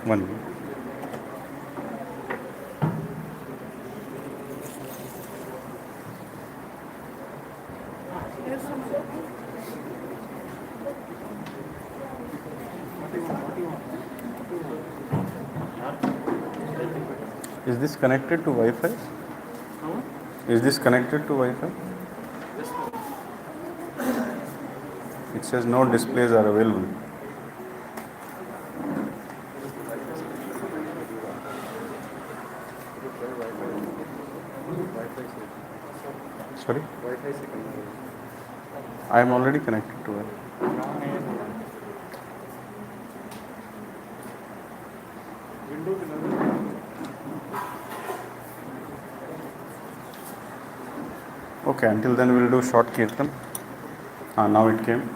One. Is this connected to Wi-Fi? Is this connected to Wi-Fi? It says no displays are available. Sorry? I am already connected to it. Okay, until then we'll do short kirtan. Now it came.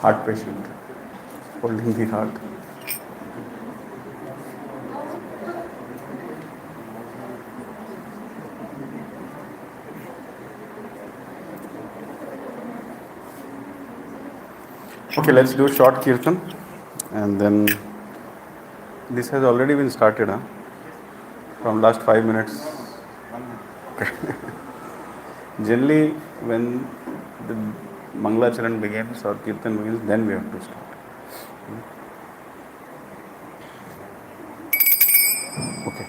Heart patient, holding the heart. Okay, let's do short kirtan, and then this has already been started, from last 5 minutes. Okay. Generally, when the Mangalacharan begins or kirtan begins, then we have to start. Okay.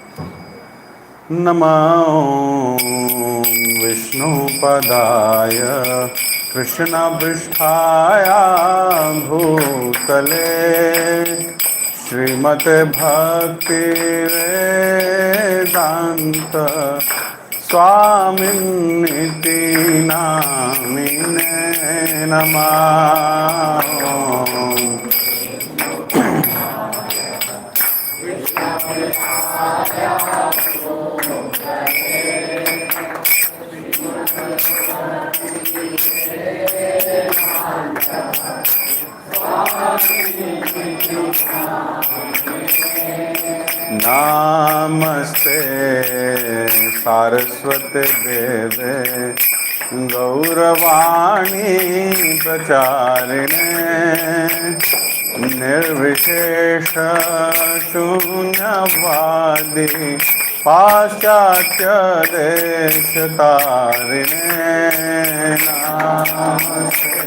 Namo Vishnupadaya Krishna Pristhaya Bhutale Srimate Bhakti Vedanta Swaminiti Namine Namah. Namaste Saraswate Deve Gauravani Pracharine Nirvishesha Shunyavadi Paschatya Deshatarine. Namaste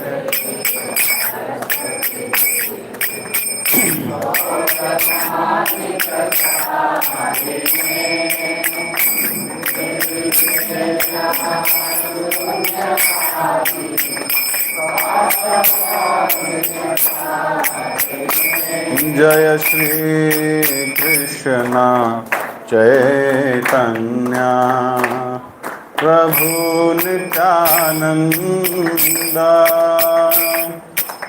Jaya Shri Krishna Chaitanya Prabhu Nityananda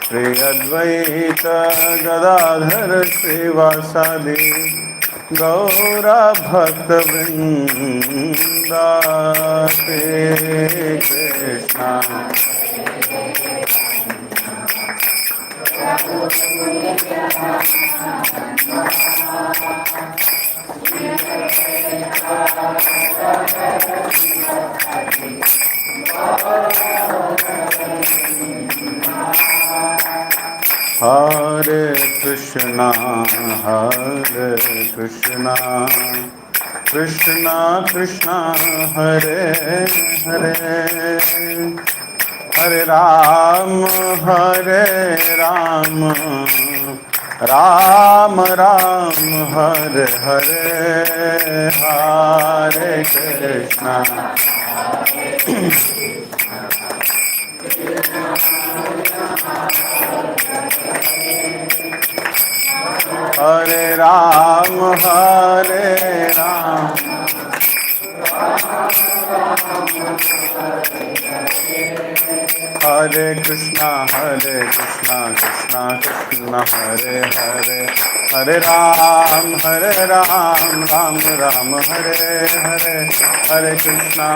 Shri Advaita Gadadhar Srivasadi Gaura Bhakta Vrinda. Shri Krishna Hare Krishna, Hare Krishna, Krishna Krishna, Hare Hare, Hare Ram, Hare Ram, Ram Ram, Hare Hare, Hare Krishna. Hare Ram, Hare Ram, Hare Krishna Krishna Krishna Hare Hare, Hare Ram Ram Ram Hare Hare, Hare Krishna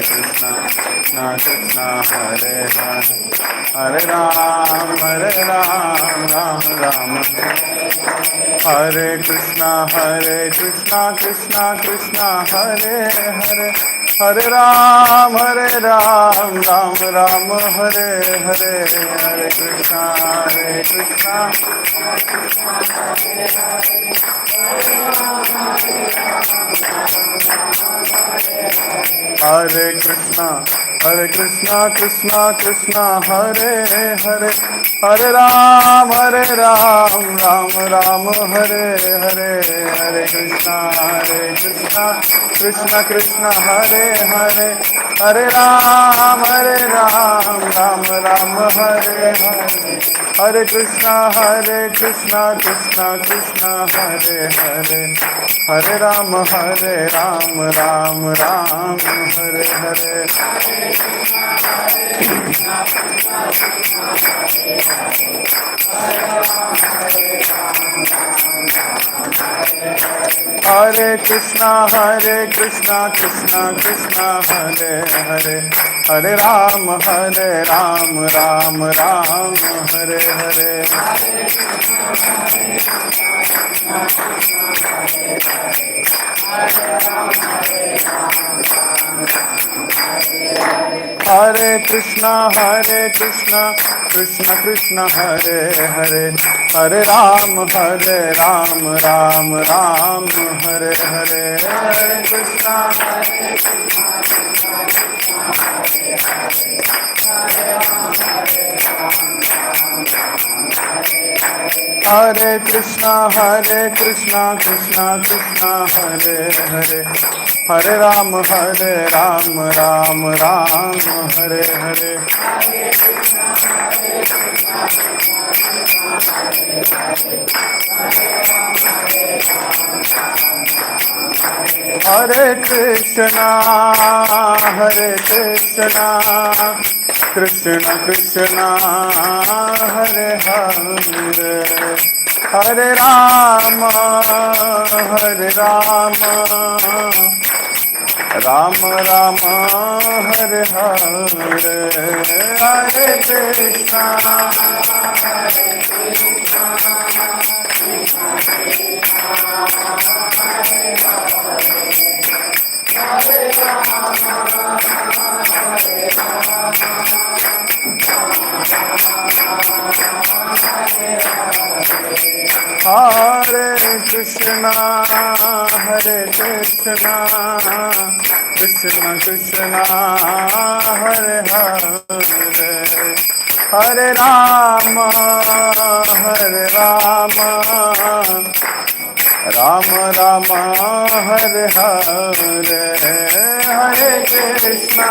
Krishna Krishna Hare Hare, Hare Ram Ram Ram Hare Krishna Krishna Krishna Hare Hare, Hare Ram Ram Ram Hare Hare, Hare Krishna Hare Krishna Krishna Krishna Hare Hare, Hare Ram Ram Ram Hare Hare, Hare Krishna Krishna Krishna Hare Hare, Hare Ram Ram Ram Hare Hare, Hare Krishna Krishna Krishna Hare Hare, Hare Ram Ram Hare Hare. Hare Krishna Krishna Krishna Hare Hare, Hare Ram Ram Hare Hare. Hare Krishna Krishna Krishna Hare Hare, Hare Ram Ram Hare Hare, Hare Krishna Hare Krishna Krishna Krishna Hare Hare, Hare Ram Ram Hare Hare. Hare Krishna Krishna Krishna Hare Hare, Hare Rama Ram Rama Hare Hare, Hare Krishna Hare Krishna Krishna Krishna Hare Hare, Hare Rama Ram Rama Hare Hare, Hare Krishna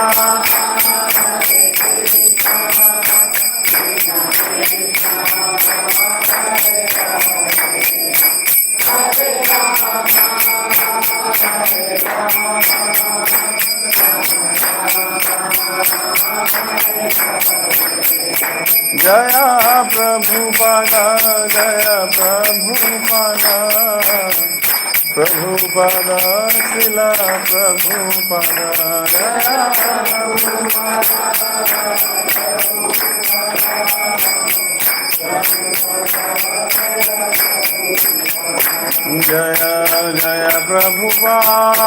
Jaya Prabhupada Prabhupada Srila Prabhupada, Jaya Jaya Prabhupada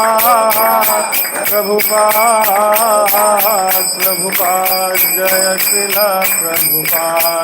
Jaya Srila Prabhupada.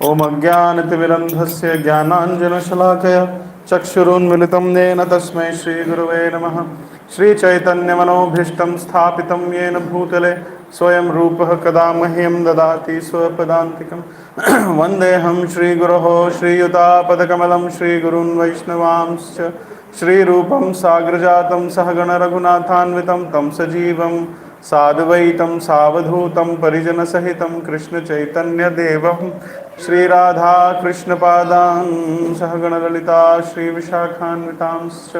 Om Ajnanatimirandhasya Jnananjanashalakaya Chakshurunmilitam Yena Tasmai Shri Gurave Namaः. Shri Chaitanya Manobhishtam Sthapitam Yena Bhutale Swayam Rupaha Kada Mahyam Dadati Swapadantikam. Vandeham Shri Guroho Shri Yuta Padakamalam Shri Gurun Vaishnavamscha Shri Rupam Sagrajatam Sahagana Raghunathanvitam Tam Sajivam साद्वैतं सावधूतं परिजनसहितं कृष्णचैतन्यदेवं श्रीराधाकृष्णपादान् सहगणललिता श्रीविशाखान्वितांश्च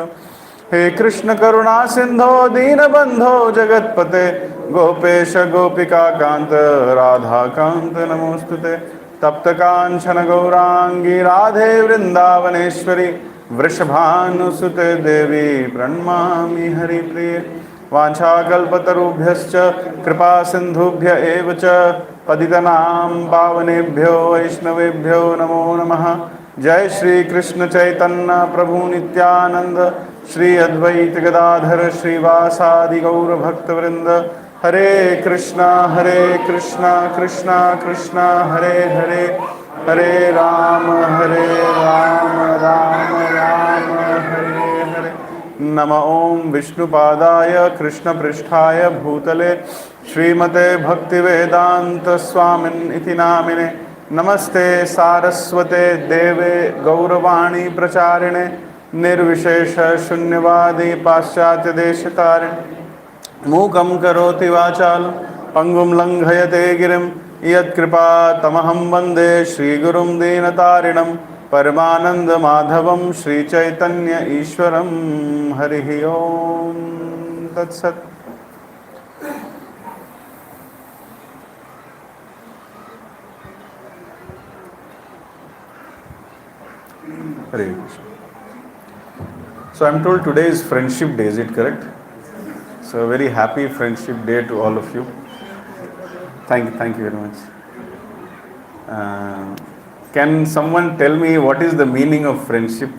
हे कृष्ण करुणा सिंधो दीनबंधो जगत्पते गोपेश गोपिकाकांत राधाकांत नमोस्तुते तप्त कांचन गौरांगी राधे वृंदावनेश्वरी वृषभानुसुते देवी प्रणमामि हरिप्रिये वाञ्छाकल्पतरुभ्यश्च कृपा सिन्धुभ्य एव च पतितनां पावनेभ्यो वैष्णवेभ्यो नमो नमः। जय श्री कृष्ण चैतन्य प्रभु नित्यानंद श्री अद्वैत गदाधर श्रीवासादि गौर भक्तवृंद। हरे कृष्णा कृष्णा कृष्णा हरे हरे, हरे राम राम राम हरे हरे। नम ओं विष्णुपादाय कृष्णपृष्ठाय भूतले श्रीमते भक्तिवेदांत स्वामिन् इति नामिने। नमस्ते सारस्वते देवे गौरवाणी प्रचारिणे निर्विशेष शून्यवादी पाश्चात्य देशतारिणे मूकं करोति वाचालं पंगुं लंघयते गिरिं यत्कृपा तमहं वन्दे श्रीगुरुं दीनतारिणं परमानंद माधवं श्रीचैतन्य ईश्वरं। हरिः ओम तत्सत्। Hare Krishna. So I'm told today is Friendship Day, is it correct? So a very happy Friendship Day to all of you. Thank you very much. Can someone tell me what is the meaning of friendship?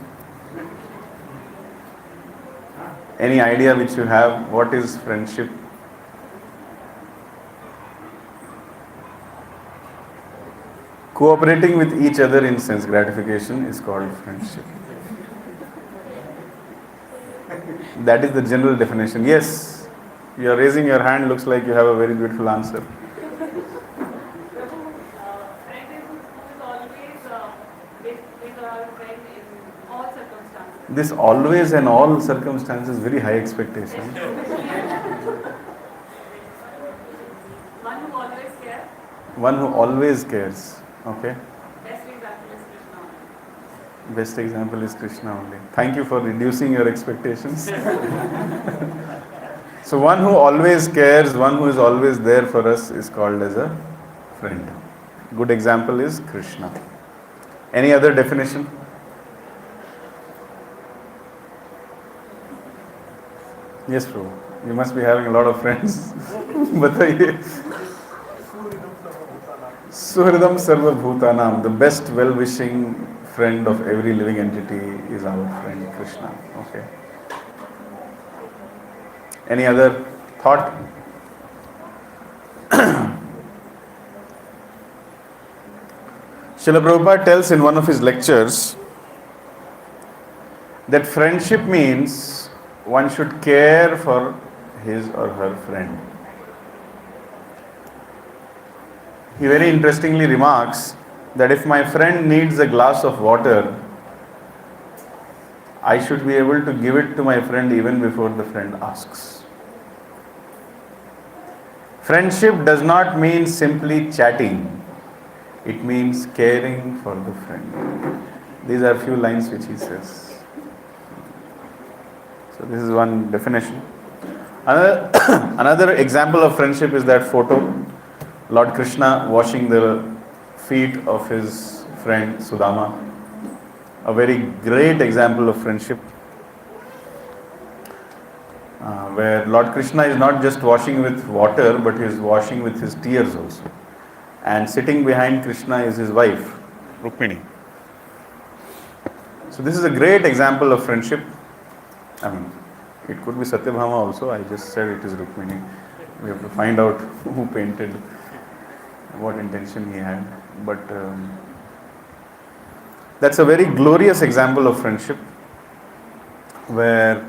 Any idea which you have? What is friendship? Cooperating with each other in sense gratification is called friendship. That is the general definition. Yes, you are raising your hand, looks like you have a very beautiful answer. This always and all circumstances, very high expectation. One who always cares. One who always cares. Okay. Best example is Krishna. Best example is Krishna only. Thank you for reducing your expectations. So one who always cares, one who is always there for us is called as a friend. Good example is Krishna. Any other definition? Yes, Prabhu. You must be having a lot of friends. Bataiye. Suhridam Sarva Bhutanam. The best well-wishing friend of every living entity is our friend Krishna. Okay. Any other thought? Srila Prabhupada tells in one of his lectures that friendship means one should care for his or her friend. He very interestingly remarks that if my friend needs a glass of water, I should be able to give it to my friend even before the friend asks. Friendship does not mean simply chatting. It means caring for the friend. These are few lines which he says. So this is one definition. Another example of friendship is that photo. Lord Krishna washing the feet of his friend Sudama. A very great example of friendship. Where Lord Krishna is not just washing with water, but he is washing with his tears also. And sitting behind Krishna is his wife, Rukmini. So this is a great example of friendship. It could be Satyabhama also. I just said it is Rukmini. We have to find out who painted, what intention he had. But that's a very glorious example of friendship, where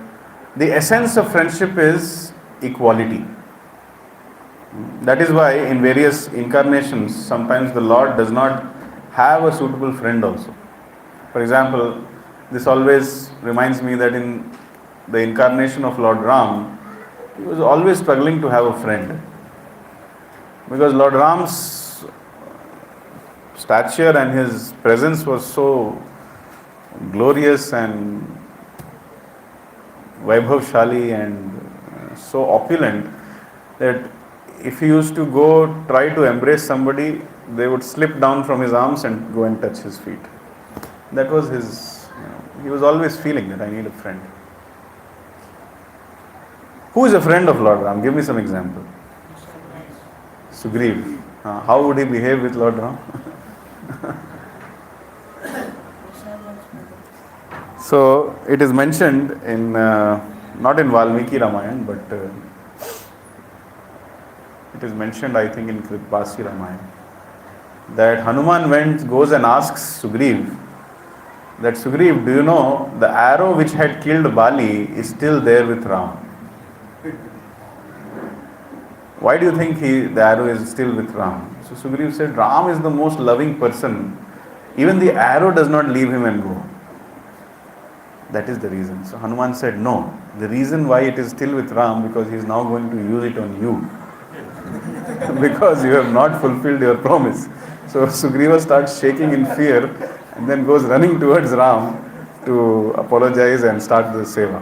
the essence of friendship is equality. That is why in various incarnations, sometimes the Lord does not have a suitable friend also. For example, this always reminds me that in the incarnation of Lord Ram, He was always struggling to have a friend. Because Lord Ram's stature and his presence was so glorious and Vaibhavshali and so opulent that if he used to go try to embrace somebody, they would slip down from his arms and go and touch his feet. That was his, he was always feeling that I need a friend. Who is a friend of Lord Ram? Give me some example. Sugriv. How would he behave with Lord Ram? So it is mentioned in, not in Valmiki Ramayana, but it is mentioned I think in Gṛhastha Ramayana, that Hanuman goes and asks Sugriv, that Sugriv, do you know the arrow which had killed Bali is still there with Ram? Why do you think the arrow is still with Ram? So Sugriv said, Ram is the most loving person. Even the arrow does not leave him and go. That is the reason. So Hanuman said, no. The reason why it is still with Ram, because he is now going to use it on you. Because you have not fulfilled your promise. So Sugriva starts shaking in fear and then goes running towards Ram to apologize and start the seva.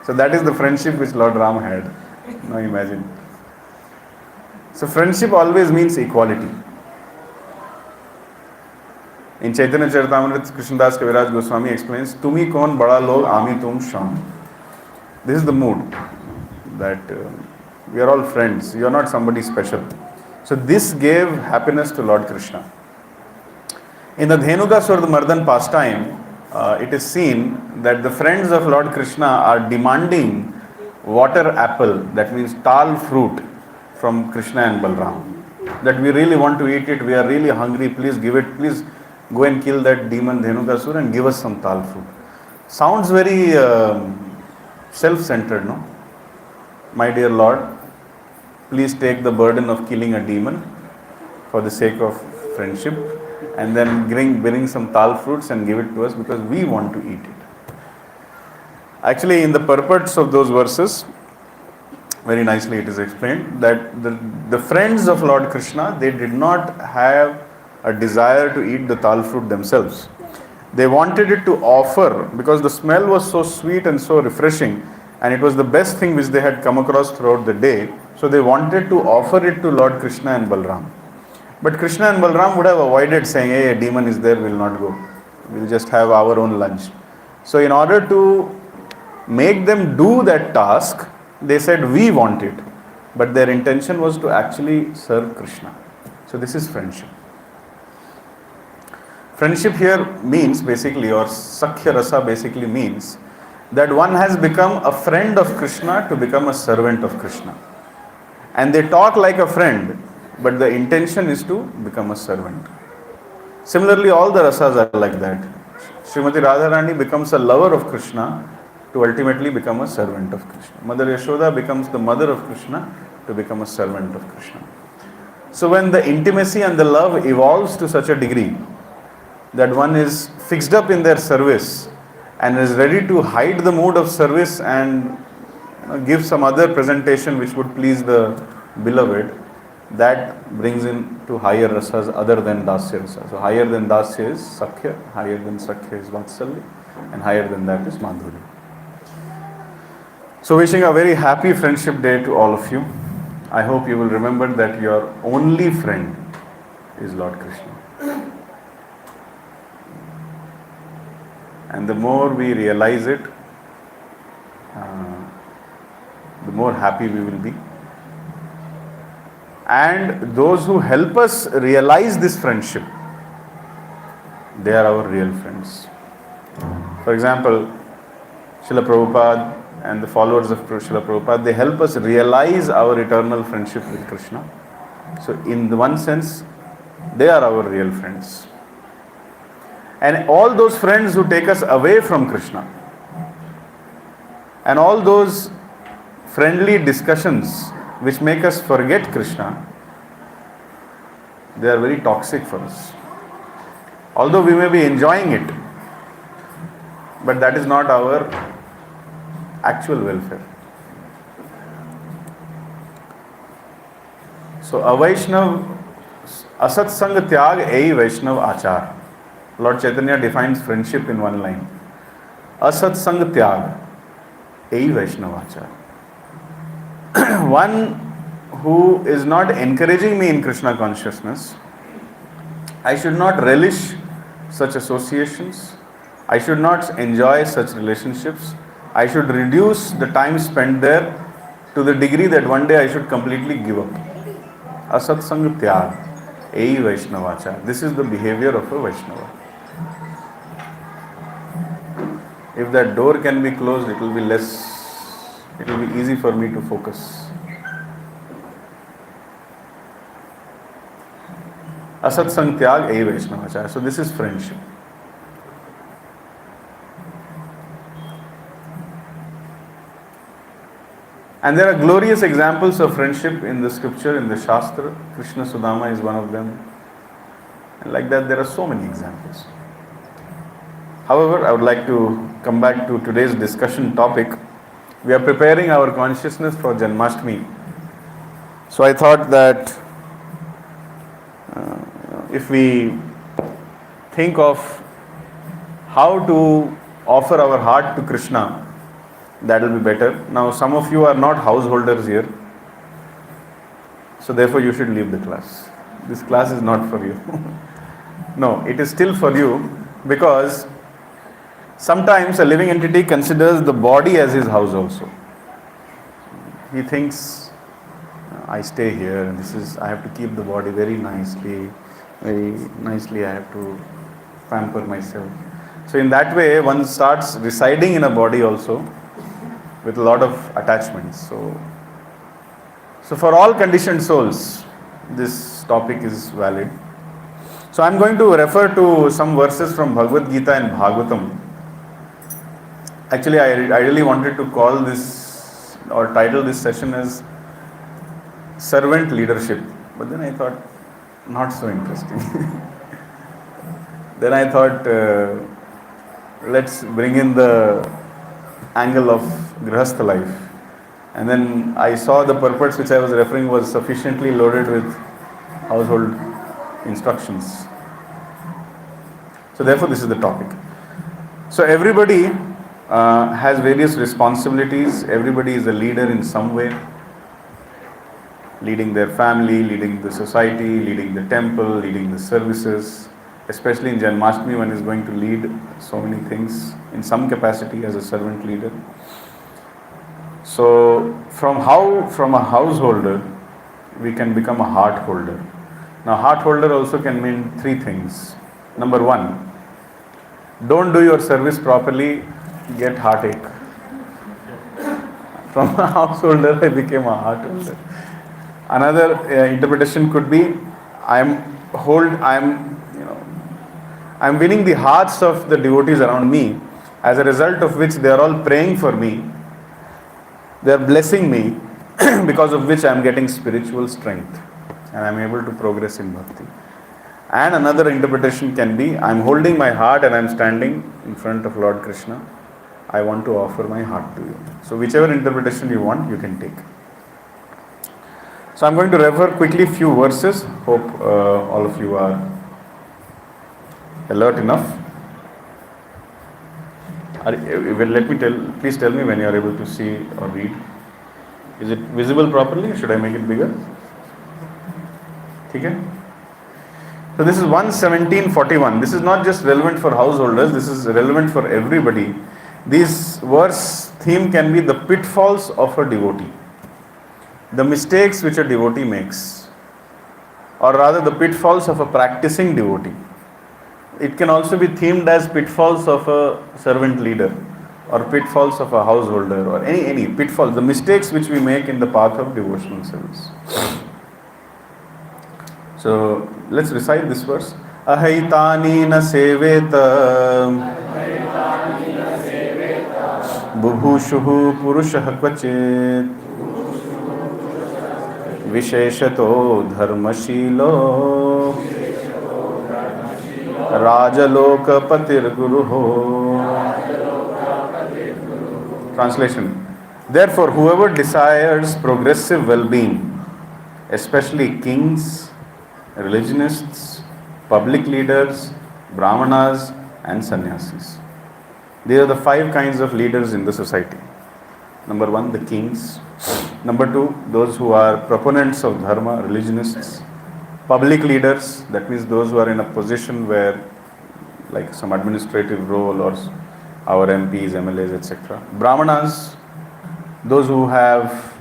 So that is the friendship which Lord Ram had. Now imagine. So friendship always means equality. In Chaitanya Charitamrita, Krishnadas Kaviraj Goswami explains, Tumi kon bada log, ami tum sham. This is the mood that we are all friends. You are not somebody special. So this gave happiness to Lord Krishna. In the Dhenukasura Mardan pastime, it is seen that the friends of Lord Krishna are demanding water apple, that means tal fruit, from Krishna and Balram. That we really want to eat it, we are really hungry, please give it, please go and kill that demon Dhenukasura and give us some tal fruit. Sounds very self-centered, no? My dear Lord, please take the burden of killing a demon for the sake of friendship, and then bring some tal fruits and give it to us because we want to eat it. Actually, in the purports of those verses, very nicely it is explained that the friends of Lord Krishna, they did not have a desire to eat the tal fruit themselves. They wanted it to offer because the smell was so sweet and so refreshing, and it was the best thing which they had come across throughout the day. So they wanted to offer it to Lord Krishna and Balram. But Krishna and Balram would have avoided saying, hey, a demon is there, we'll not go. We'll just have our own lunch. So in order to make them do that task, they said, we want it. But their intention was to actually serve Krishna. So this is friendship. Friendship here means basically, or Sakhya Rasa basically means, that one has become a friend of Krishna to become a servant of Krishna. And they talk like a friend, but the intention is to become a servant. Similarly, all the rasas are like that. Srimati Radharani becomes a lover of Krishna to ultimately become a servant of Krishna. Mother Yashoda becomes the mother of Krishna to become a servant of Krishna. So when the intimacy and the love evolves to such a degree that one is fixed up in their service and is ready to hide the mood of service and give some other presentation which would please the beloved, that brings in to higher rasas other than Dasya rasa. So higher than Dasya is Sakhya, higher than Sakhya is Vatsalya, and higher than that is Madhurya. So wishing a very happy friendship day to all of you. I hope you will remember that your only friend is Lord Krishna. And the more we realize it, the more happy we will be. And those who help us realize this friendship, they are our real friends. For example, Srila Prabhupada and the followers of Srila Prabhupada, they help us realize our eternal friendship with Krishna. So in the one sense, they are our real friends. And all those friends who take us away from Krishna, and all those friendly discussions which make us forget Krishna, they are very toxic for us. Although we may be enjoying it, but that is not our actual welfare. So a Vaishnav, asatsang tyag ei Vaishnav achar. Lord Chaitanya defines friendship in one line. Asatsang tyag ei Vaishnav achar. One who is not encouraging me in Krishna consciousness, I should not relish such associations. I should not enjoy such relationships. I should reduce the time spent there to the degree that one day I should completely give up. Asatsang tyag ei Vaishnavachar. This is the behavior of a Vaishnava. If that door can be closed, it will be easy for me to focus. Asatsang tyag ei Vaishnavachar. So this is friendship. And there are glorious examples of friendship in the scripture, in the Shastra. Krishna Sudama is one of them. And like that, there are so many examples. However, I would like to come back to today's discussion topic. We are preparing our consciousness for Janmashtami. So I thought that if we think of how to offer our heart to Krishna, that will be better. Now, some of you are not householders here, so therefore you should leave the class. This class is not for you. No, it is still for you, because sometimes a living entity considers the body as his house also. He thinks, I stay here, and I have to keep the body very nicely I have to pamper myself. So in that way, one starts residing in a body also, with a lot of attachments. So for all conditioned souls, this topic is valid. So I'm going to refer to some verses from Bhagavad Gita and Bhagavatam. Actually, I really wanted to call this or title this session as Servant Leadership. But then I thought, not so interesting. Then I thought, let's bring in the angle of Gṛhastha life. And then I saw the purpose which I was referring was sufficiently loaded with household instructions. So therefore this is the topic. So everybody has various responsibilities. Everybody is a leader in some way. Leading their family, leading the society, leading the temple, leading the services. Especially in Janmashtami, one is going to lead so many things in some capacity as a servant leader. So from a householder, we can become a heart holder. Now, heart holder also can mean three things. Number one, don't do your service properly, get heartache. From a householder, I became a heart holder. Another interpretation could be, I'm winning the hearts of the devotees around me, as a result of which they are all praying for me. They are blessing me, because of which I am getting spiritual strength and I am able to progress in bhakti. And another interpretation can be, I am holding my heart and I am standing in front of Lord Krishna. I want to offer my heart to you. So whichever interpretation you want, you can take. So I am going to refer quickly few verses. Hope all of you are alert enough. Please tell me when you are able to see or read. Is it visible properly? Should I make it bigger? Okay? So this is 1:17:41. This is not just relevant for householders, this is relevant for everybody. This verse theme can be the pitfalls of a devotee. The mistakes which a devotee makes. Or rather the pitfalls of a practicing devotee. It can also be themed as pitfalls of a servant leader, or pitfalls of a householder, or any pitfalls, the mistakes which we make in the path of devotional service. So let's recite this verse. Ahaitani na seveta bubhushuhu purushah kvachit visheshato dharmashilo Rajalokapatir Guruho. Translation. Therefore, whoever desires progressive well-being, especially kings, religionists, public leaders, brahmanas, and sannyasis. These are the 5 kinds of leaders in the society. Number 1, the kings. Number 2, those who are proponents of dharma, religionists. Public leaders, that means those who are in a position where, like some administrative role, or our MPs, MLAs, etc. Brahmanas, those who have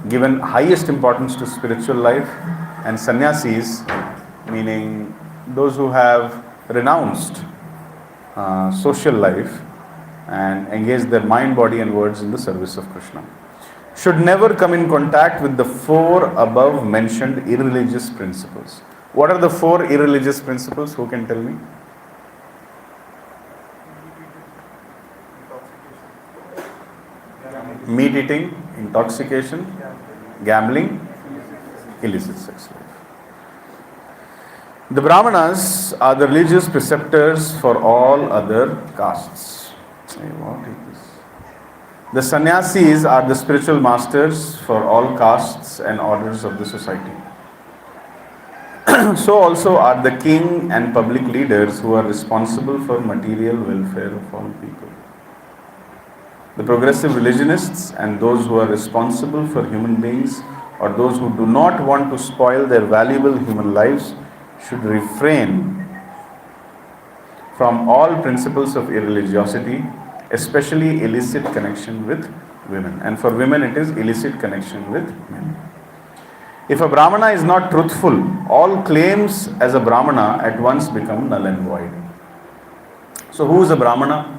given highest importance to spiritual life. And sannyasis, meaning those who have renounced social life and engaged their mind, body, and words in the service of Krishna, should never come in contact with the 4 above mentioned irreligious principles. What are the 4 irreligious principles? Who can tell me? Meat eating, intoxication, gambling, illicit sex life. The Brahmanas are the religious preceptors for all other castes. What is this? The sannyasis are the spiritual masters for all castes and orders of the society. So also are the king and public leaders who are responsible for material welfare of all people. The progressive religionists and those who are responsible for human beings, or those who do not want to spoil their valuable human lives, should refrain from all principles of irreligiosity, especially illicit connection with women. And for women it is illicit connection with men. If a Brahmana is not truthful, all claims as a Brahmana at once become null and void. So who is a Brahmana?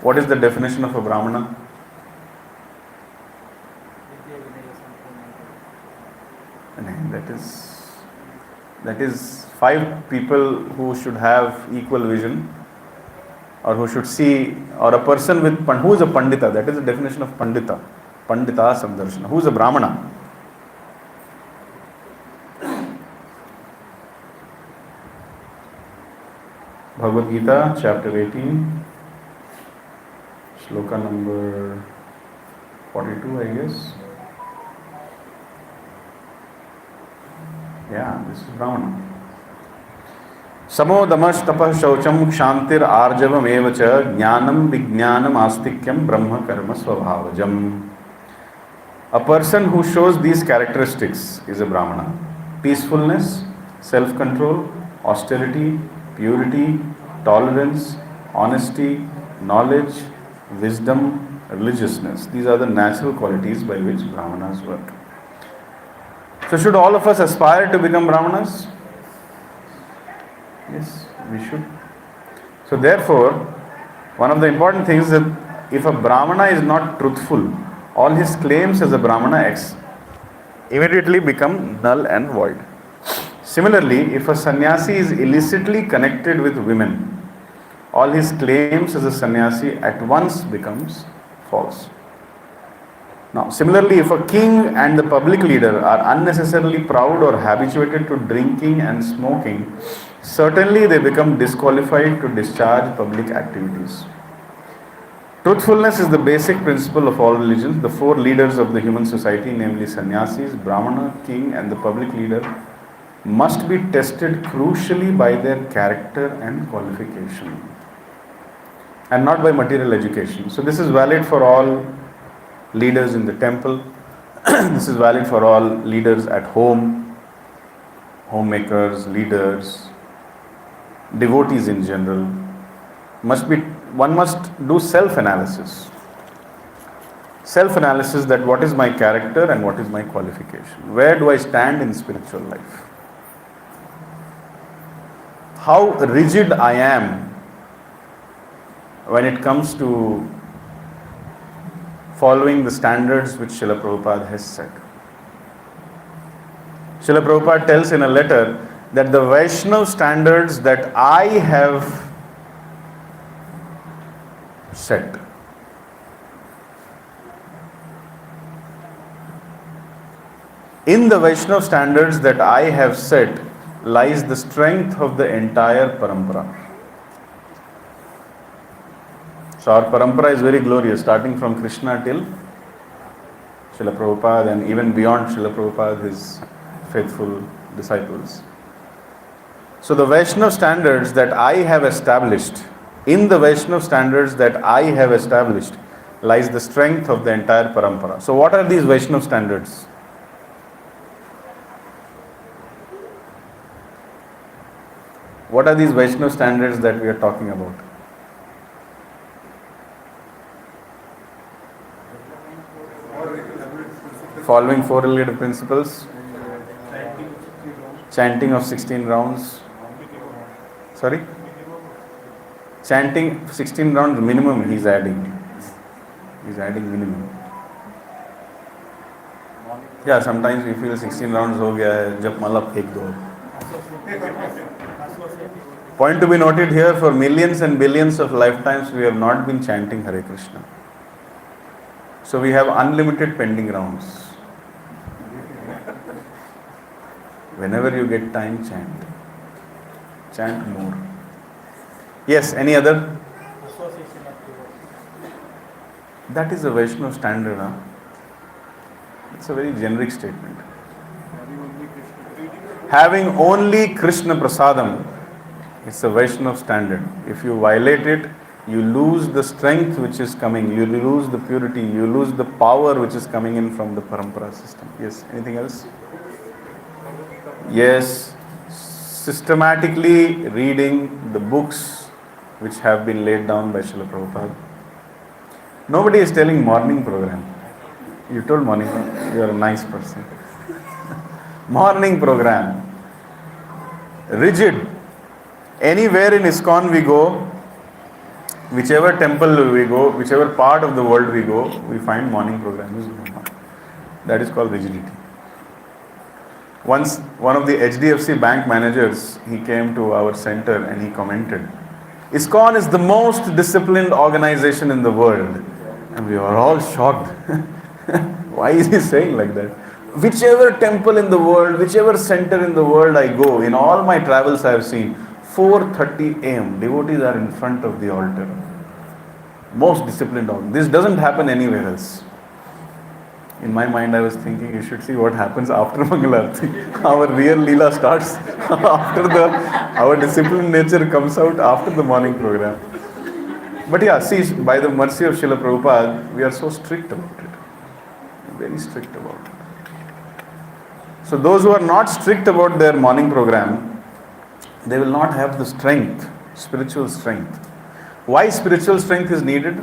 What is the definition of a Brahmana? That is 5 people who should have equal vision, or who should see, or a person with, who is a Pandita? That is the definition of Pandita. Pandita Samdarshana. Who is a Brahmana? Bhagavad Gita, chapter 18, shloka number 42, I guess. Yeah, this is Brahmana. Samo damash tapah shaucham kshantir arjavam evacha jnanam vijnanam astikyam brahma karma svabhavajam. A person who shows these characteristics is a Brahmana. Peacefulness, self-control, austerity, purity, tolerance, honesty, knowledge, wisdom, religiousness. These are the natural qualities by which Brahmanas work. So should all of us aspire to become Brahmanas? Yes, we should. So therefore, one of the important things is that if a Brahmana is not truthful, all his claims as a Brahmana immediately become null and void. Similarly, if a sannyasi is illicitly connected with women, all his claims as a sannyasi at once becomes false. Now, similarly, if a king and the public leader are unnecessarily proud or habituated to drinking and smoking, certainly they become disqualified to discharge public activities. Truthfulness is the basic principle of all religions. The 4 leaders of the human society, namely sannyasis, Brahmana, king, and the public leader, must be tested crucially by their character and qualification, and not by material education. So this is valid for all leaders in the temple. This is valid for all leaders at home, homemakers, leaders, devotees in general. One must do self-analysis. Self-analysis, that what is my character and what is my qualification. Where do I stand in spiritual life? How rigid I am when it comes to following the standards which Srila Prabhupada has set. Srila Prabhupada tells in a letter that the Vaishnava standards that I have set, in the Vaishnava standards that I have set lies the strength of the entire parampara. So our parampara is very glorious, starting from Krishna till Srila Prabhupada, and even beyond Srila Prabhupada, his faithful disciples. So the Vaishnav standards that I have established, in the Vaishnav standards that I have established, lies the strength of the entire parampara. So what are these Vaishnav standards? What are these Vaishnav standards that we are talking about? Following four related principles, chanting of 16 rounds. Sorry? Chanting 16 rounds minimum he's adding. He's adding minimum. Yeah, sometimes we feel 16 rounds हो गया है, जब माला फेंक दो. Point to be noted here, for millions and billions of lifetimes we have not been chanting Hare Krishna. So we have unlimited pending rounds. Whenever you get time, chant. Chant more. Yes, any other? That is a Vaishnava standard. Huh? It's a very generic statement. Having only Krishna Prasadam, it's a Vaishnava standard. If you violate it, you lose the strength which is coming, you lose the purity, you lose the power which is coming in from the parampara system. Yes, anything else? Yes, systematically reading the books which have been laid down by Srila Prabhupada. Nobody is telling morning program. You told morning program. You are a nice person. Morning program. Rigid. Anywhere in ISKCON we go, whichever temple we go, whichever part of the world we go, we find morning program is going on. That is called rigidity. Once one of the HDFC bank managers, he came to our center and he commented, ISKCON is the most disciplined organization in the world. And we were all shocked. Why is he saying like that? Whichever temple in the world, whichever center in the world I go, in all my travels I have seen, 4:30 a.m. devotees are in front of the altar. Most disciplined organ. This doesn't happen anywhere else. In my mind I was thinking, you should see what happens after Mangalarti. Our real Leela starts after our disciplined nature comes out after the morning program. But yeah, see, by the mercy of Srila Prabhupada, we are so strict about it. Very strict about it. So those who are not strict about their morning program, they will not have the strength, spiritual strength. Why spiritual strength is needed?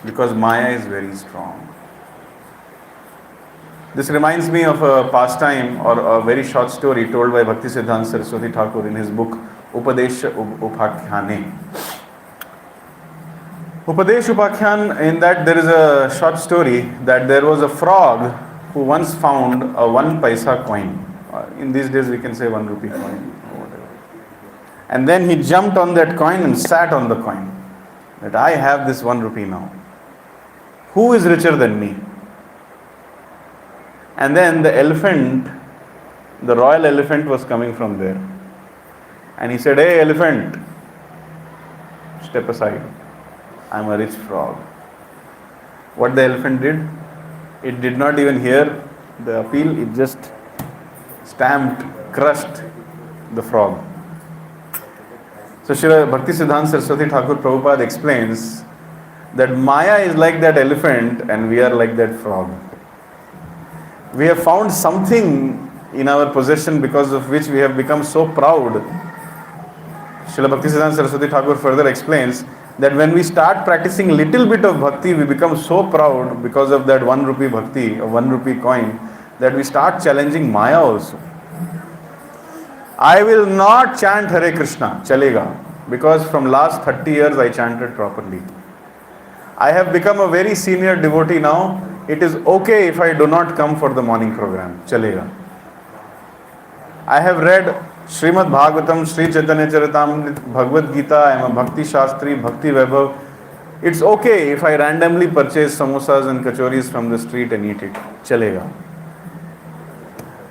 Because Maya is very strong. This reminds me of a pastime or a very short story told by Bhakti Siddhanta Saraswati Thakur in his book Upadesha Upakhyane. Upadesh Upakhyan, in that there is a short story that there was a frog who once found a 1 paisa coin. In these days we can say 1 rupee coin or whatever. And then he jumped on that coin and sat on the coin. That I have this 1 rupee now. Who is richer than me? And then the elephant, the royal elephant was coming from there. And he said, hey elephant, step aside. I am a rich frog. What the elephant did? It did not even hear the appeal, it just stamped, crushed the frog. So Srila Bhakti Siddhanta Saraswati Thakur Prabhupada explains that Maya is like that elephant and we are like that frog. We have found something in our possession because of which we have become so proud. Srila Bhakti Siddhanta Saraswati Thakur further explains that when we start practicing little bit of bhakti, we become so proud because of that 1 rupee bhakti, or 1 rupee coin, that we start challenging Maya also. I will not chant Hare Krishna, chalega, because from last 30 years I chanted properly. I have become a very senior devotee now. It is okay if I do not come for the morning program, chalega. I have read Srimad Bhagavatam, Sri Chaitanya Charitamrita, Bhagavad Gita, I am a Bhakti Shastri, Bhakti Vaibhav. It's okay if I randomly purchase samosas and kachoris from the street and eat it. Chalega.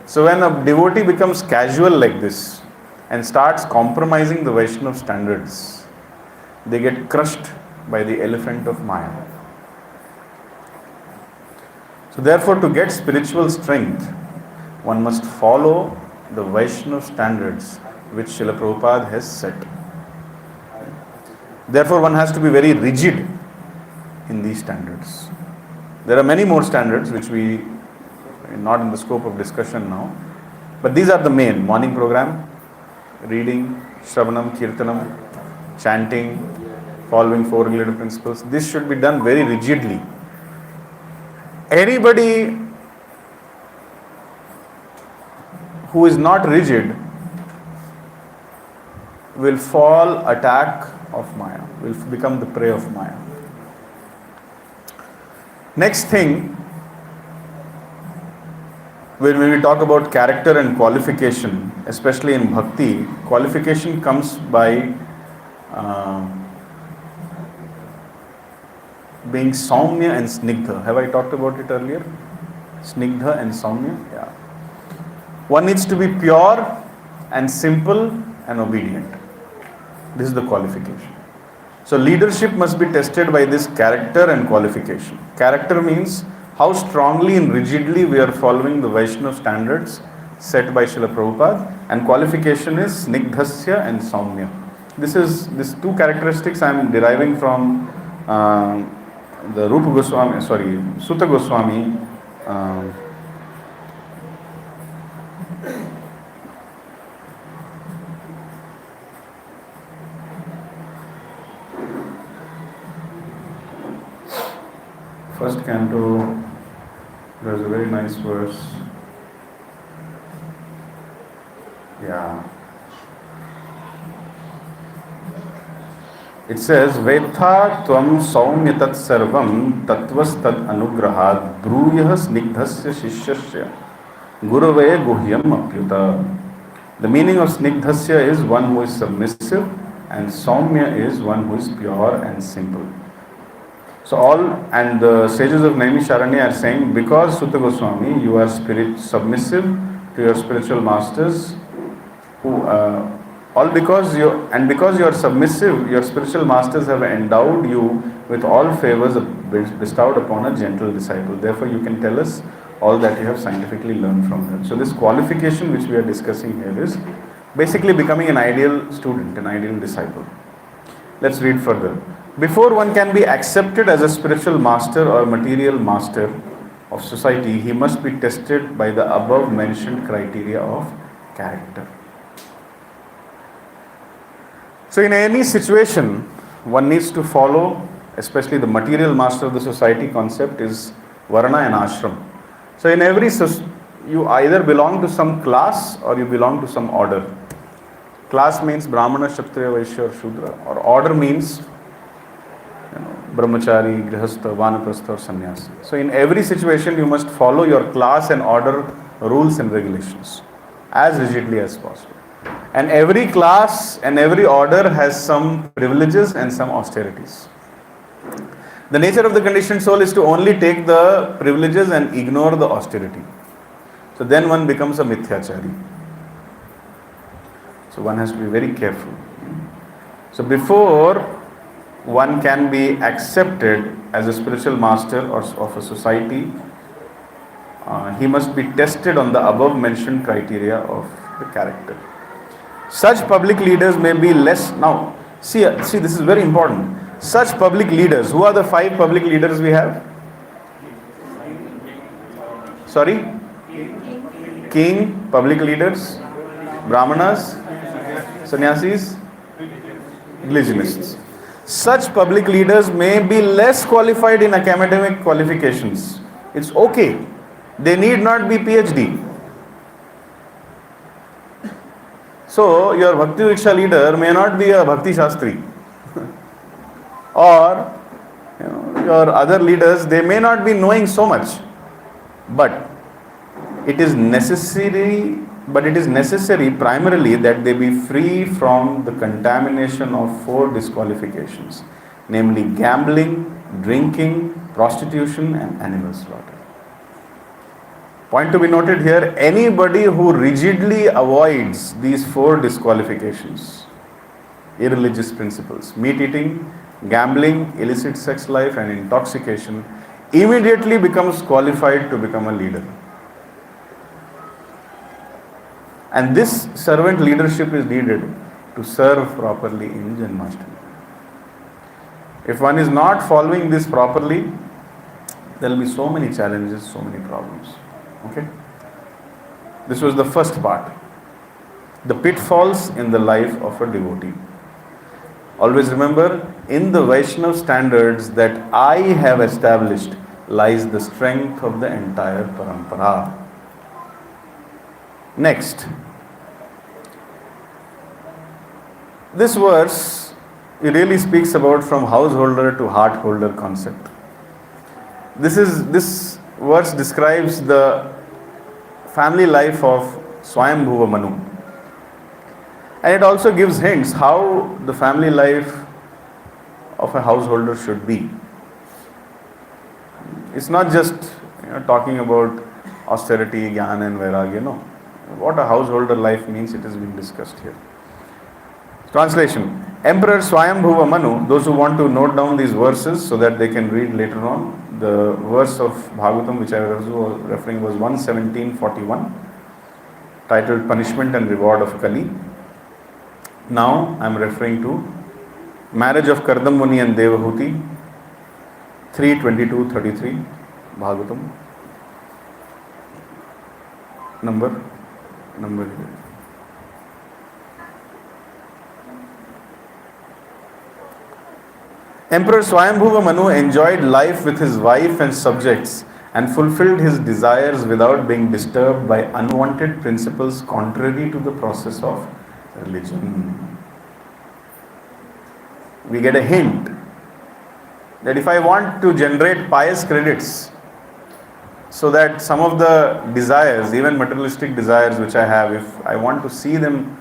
So when a devotee becomes casual like this and starts compromising the Vaishnava standards, they get crushed by the elephant of Maya. So therefore, to get spiritual strength, one must follow the Vaishnava standards which Srila Prabhupada has set. Therefore, one has to be very rigid in these standards. There are many more standards which we not in the scope of discussion now, but these are the main: morning program, reading, Shravanam, Kirtanam, chanting, following four related principles. This should be done very rigidly. Anybody who is not rigid will fall attack of Maya, will become the prey of Maya. Next thing, when we talk about character and qualification, especially in Bhakti, qualification comes by being Saumya and Snigdha. Have I talked about it earlier? Snigdha and Saumya? Yeah. One needs to be pure and simple and obedient. This is the qualification. So leadership must be tested by this character and qualification. Character means how strongly and rigidly we are following the Vaishnava standards set by Srila Prabhupada, and qualification is Snigdhasya and Saumya. These two characteristics I am deriving from the Sutta Goswami. First canto, there's a very nice verse. Yeah. It says, Vetha tvam saumya tat sarvam tatvas tad anugrahad bruyah snigdhasya shishyasya gurave guhyam apyuta. The meaning of snigdhasya is one who is submissive, and saumya is one who is pure and simple. So and the sages of Naimisharanya are saying, because Sutta Goswami, you are submissive to your spiritual masters, because you are submissive, your spiritual masters have endowed you with all favors bestowed upon a gentle disciple. Therefore, you can tell us all that you have scientifically learned from them. So this qualification which we are discussing here is basically becoming an ideal student, an ideal disciple. Let's read further. Before one can be accepted as a spiritual master or material master of society, he must be tested by the above mentioned criteria of character. So in any situation, one needs to follow, especially the material master of the society concept is Varna and Ashram. So in every, you either belong to some class or you belong to some order. Class means Brahmana, Kshatriya, Vaishya or Shudra, or order means Brahmachari, Gṛhastha, Vanaprastha or Sannyasi. So in every situation you must follow your class and order rules and regulations as rigidly as possible. And every class and every order has some privileges and some austerities. The nature of the conditioned soul is to only take the privileges and ignore the austerity. So then one becomes a mithyachari. So one has to be very careful. So before one can be accepted as a spiritual master or of a society, he must be tested on the above mentioned criteria of the character. Such public leaders may be less. Now, see, this is very important. Such public leaders, who are the 5 public leaders we have? Sorry? King, public leaders, Brahmanas, Sannyasis, religionists. Such public leaders may be less qualified in academic qualifications. It's okay. They need not be PhD. So, your Bhakti Diksha leader may not be a Bhakti Shastri. Or, your other leaders, they may not be knowing so much. But it is necessary primarily that they be free from the contamination of 4 disqualifications, namely gambling, drinking, prostitution and animal slaughter. Point to be noted here, anybody who rigidly avoids these 4 disqualifications, irreligious principles, meat eating, gambling, illicit sex life and intoxication, immediately becomes qualified to become a leader. And this servant leadership is needed to serve properly in Janmashtami. If one is not following this properly, there will be so many challenges, so many problems. Okay? This was the first part. The pitfalls in the life of a devotee. Always remember, in the Vaishnav standards that I have established lies the strength of the entire parampara. Next, this verse really speaks about from householder to heart holder concept. This verse describes the family life of Swayambhuva Manu. And it also gives hints how the family life of a householder should be. It's not just talking about austerity, jnana and vairagya. No. What a householder life means, it is being discussed here. Translation. Emperor Swayambhuva Manu, those who want to note down these verses so that they can read later on, the verse of Bhagavatam which I was referring was 117:41, titled Punishment and Reward of Kali. Now I am referring to marriage of Kardam Muni and Devahuti, 3:22-33, Bhagavatam. Number. Emperor Swayambhuva Manu enjoyed life with his wife and subjects and fulfilled his desires without being disturbed by unwanted principles contrary to the process of religion. We get a hint that if I want to generate pious credits, so that some of the desires, even materialistic desires which I have, if I want to see them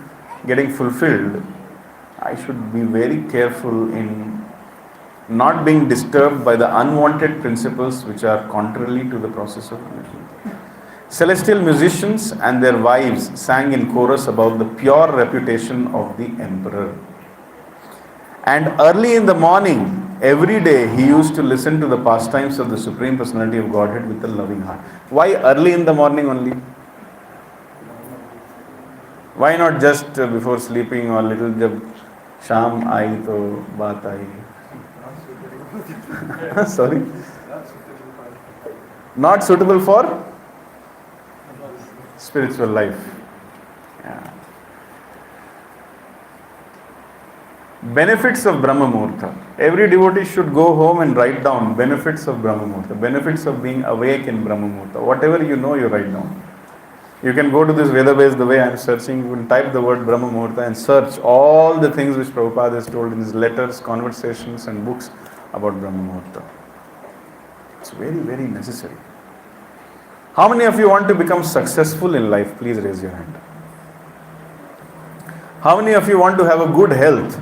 getting fulfilled, I should be very careful in not being disturbed by the unwanted principles which are contrary to the process of religion. Celestial musicians and their wives sang in chorus about the pure reputation of the emperor. And early in the morning, every day, he used to listen to the pastimes of the Supreme Personality of Godhead with a loving heart. Why early in the morning only? Why not just before sleeping or little jab sham aayi to baat aayi? Sorry? Not suitable for spiritual life. Yeah. Benefits of Brahma Muhurta. Every devotee should go home and write down benefits of Brahma Muhurta, benefits of being awake in Brahma Muhurta. Whatever you know, you write down. You can go to this Vedabase, the way I am searching, you can type the word Brahma Muhurta and search all the things which Prabhupada has told in his letters, conversations and books about Brahma Muhurta. It's very, very necessary. How many of you want to become successful in life? Please raise your hand. How many of you want to have a good health?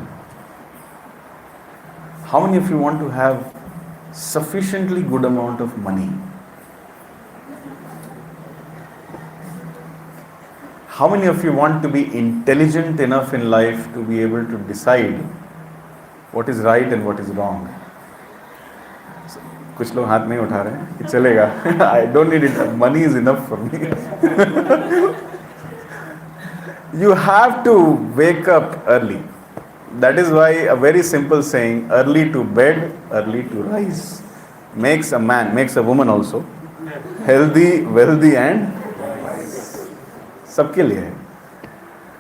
How many of you want to have sufficiently good amount of money? How many of you want to be intelligent enough in life to be able to decide what is right and what is wrong? कुछ लोग हाथ नहीं उठा रहे हैं, चलेगा. I don't need it. Money is enough for me. You have to wake up early. That is why a very simple saying, early to bed, early to rise, makes a man, makes a woman also healthy, wealthy and wise. सबके लिए है.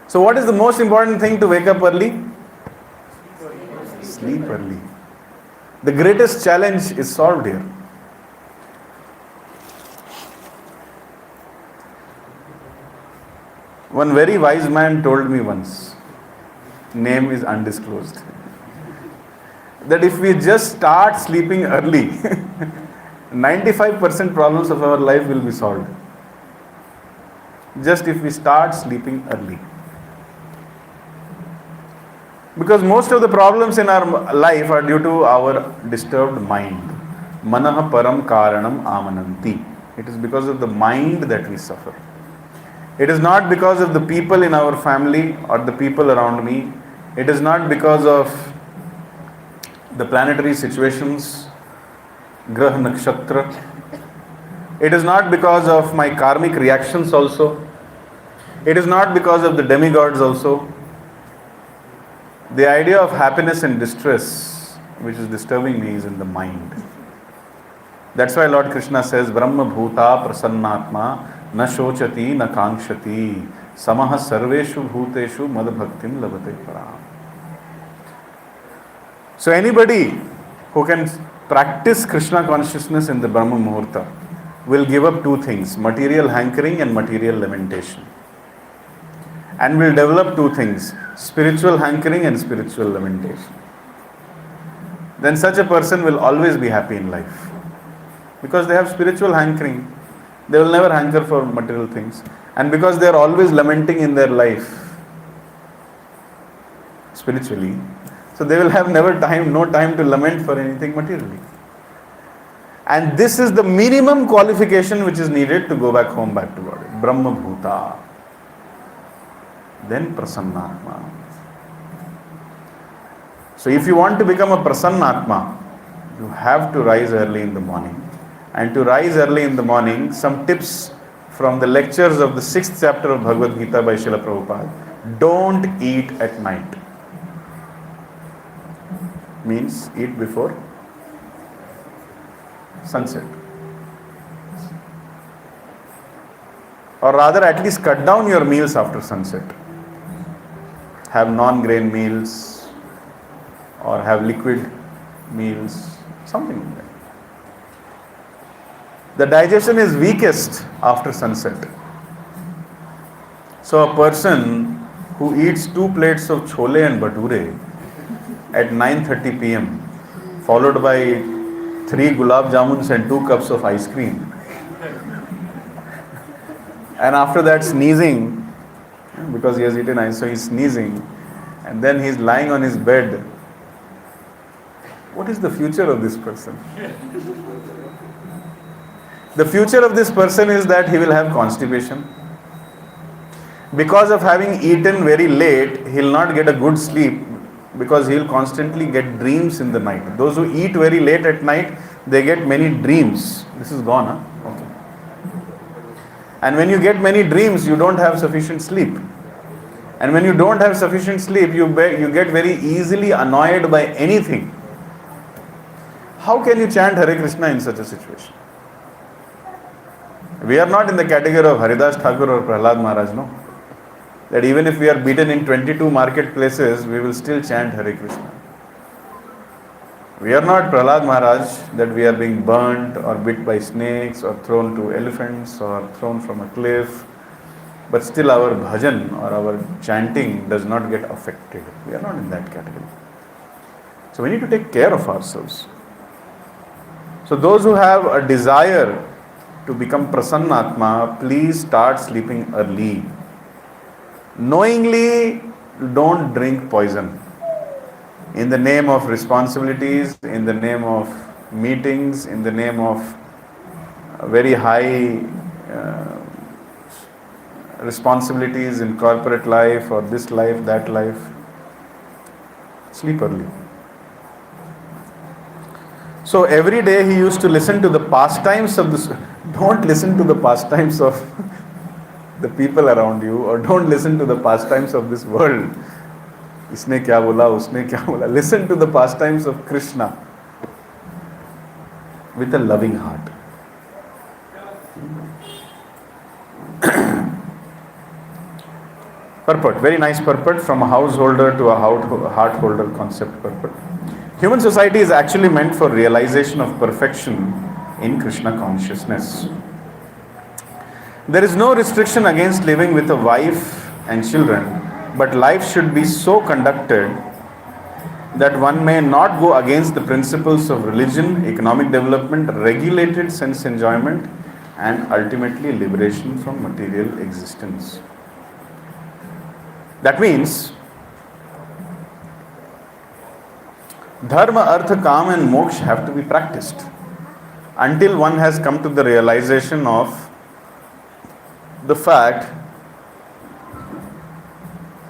So what is the most important thing to wake up early? Sleep early. The greatest challenge is solved here. One very wise man told me once, name is undisclosed, that if we just start sleeping early, 95% problems of our life will be solved. Just if we start sleeping early. Because most of the problems in our life are due to our disturbed mind. Manah param karanam amananti. It is because of the mind that we suffer. It is not because of the people in our family or the people around me. It is not because of the planetary situations. Grah Nakshatra. It is not because of my karmic reactions also. It is not because of the demigods also. The idea of happiness and distress, which is disturbing me, is in the mind. That's why Lord Krishna says, Brahma Bhuta Prasannatma Na Shochati Na Kankshati Samaha Sarveshu Bhuteshu Mad Bhaktim Labate Param. So anybody who can practice Krishna consciousness in the Brahma Muhurta will give up two things, material hankering and material lamentation. And will develop two things, spiritual hankering and spiritual lamentation. Then such a person will always be happy in life. Because they have spiritual hankering. They will never hanker for material things. And because they are always lamenting in their life, spiritually, so they will have no time to lament for anything materially. And this is the minimum qualification which is needed to go back home, back to God. Brahma Bhuta. Then Prasannatma. So if you want to become a Prasannatma, you have to rise early in the morning. And to rise early in the morning, some tips from the lectures of the 6th chapter of Bhagavad Gita by Srila Prabhupada. Don't eat at night. Means eat before sunset. Or rather, at least cut down your meals after sunset. Have non-grain meals or have liquid meals, something like that. The digestion is weakest after sunset. So a person who eats 2 plates of chole and bhature at 9:30 p.m. followed by 3 gulab jamuns and 2 cups of ice cream, and after that sneezing, because he has eaten ice, so he's sneezing, and then he's lying on his bed. What is the future of this person? The future of this person is that he will have constipation. Because of having eaten very late, he will not get a good sleep because he will constantly get dreams in the night. Those who eat very late at night, they get many dreams. This is gone, huh? Okay. And when you get many dreams, you don't have sufficient sleep. And when you don't have sufficient sleep, you get very easily annoyed by anything. How can you chant Hare Krishna in such a situation? We are not in the category of Haridas Thakur or Prahlad Maharaj, no. That even if we are beaten in 22 marketplaces, we will still chant Hare Krishna. We are not Prahlad Maharaj, that we are being burnt or bit by snakes or thrown to elephants or thrown from a cliff. But still our bhajan or our chanting does not get affected. We are not in that category. So we need to take care of ourselves. So those who have a desire to become Prasannatma, please start sleeping early. Knowingly don't drink poison. In the name of responsibilities, in the name of meetings, in the name of very high responsibilities in corporate life or this life, that life. Sleep early. So every day he used to listen to the pastimes of this. Don't listen to the pastimes of the people around you, or don't listen to the pastimes of this world. Isne kya bola, usne kya bola. Listen to the pastimes of Krishna with a loving heart. Purport, very nice purport, from a householder to a heart holder concept purport. Human society is actually meant for realization of perfection in Krishna consciousness. There is no restriction against living with a wife and children, but life should be so conducted that one may not go against the principles of religion, economic development, regulated sense enjoyment, and ultimately liberation from material existence. That means dharma, artha, kama and moksha have to be practiced until one has come to the realization of the fact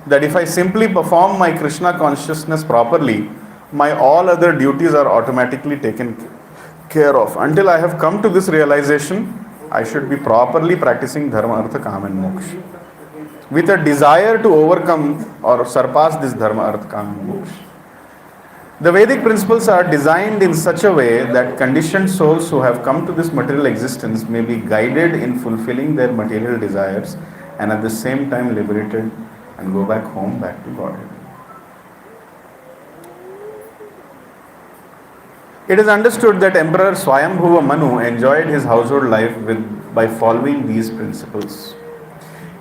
that if I simply perform my Krishna consciousness properly, my all other duties are automatically taken care of. Until I have come to this realization, I should be properly practicing dharma, artha, kama and moksha. With a desire to overcome or surpass this dharma, artha, kama and moksha. The Vedic principles are designed in such a way that conditioned souls who have come to this material existence may be guided in fulfilling their material desires and at the same time liberated and go back home, back to Godhead. It is understood that Emperor Swayambhuva Manu enjoyed his household life by following these principles.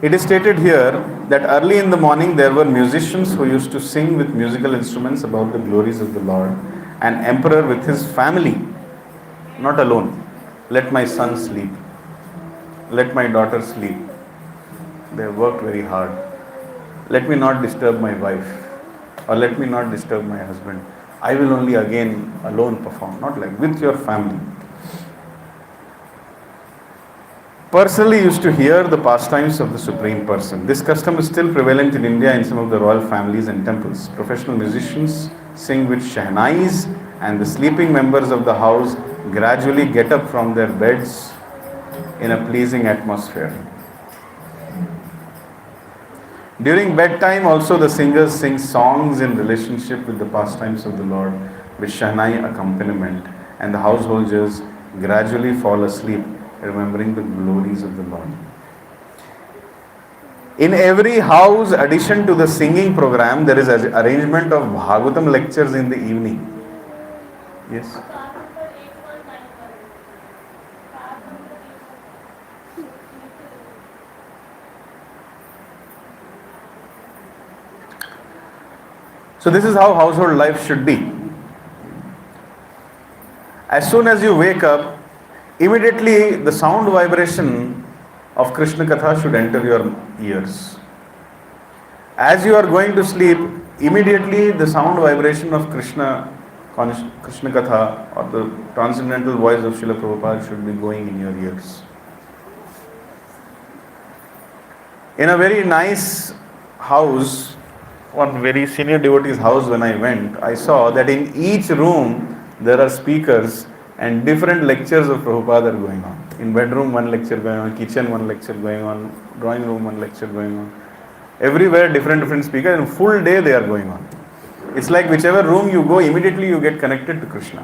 It is stated here that early in the morning there were musicians who used to sing with musical instruments about the glories of the Lord, and Emperor with his family, not alone. Let my son sleep. Let my daughter sleep. They have worked very hard. Let me not disturb my wife, or let me not disturb my husband. I will only again alone perform, not like with your family. Personally used to hear the pastimes of the Supreme Person. This custom is still prevalent in India in some of the royal families and temples. Professional musicians sing with shahnais, and the sleeping members of the house gradually get up from their beds in a pleasing atmosphere. During bedtime also the singers sing songs in relationship with the pastimes of the Lord with shahnai accompaniment, and the householders gradually fall asleep remembering the glories of the Lord. In every house, addition to the singing program, there is an arrangement of Bhagavatam lectures in the evening. Yes? So this is how household life should be. As soon as you wake up, immediately the sound vibration of Krishna Katha should enter your ears. As you are going to sleep, immediately the sound vibration of Krishna Katha or the transcendental voice of Srila Prabhupada should be going in your ears. In a very nice house, one very senior devotee's house when I went, I saw that in each room there are speakers and different lectures of Prabhupada are going on. In bedroom, one lecture going on, kitchen, one lecture going on, drawing room, one lecture going on. Everywhere, different speakers, and full day they are going on. It's like whichever room you go, immediately you get connected to Krishna.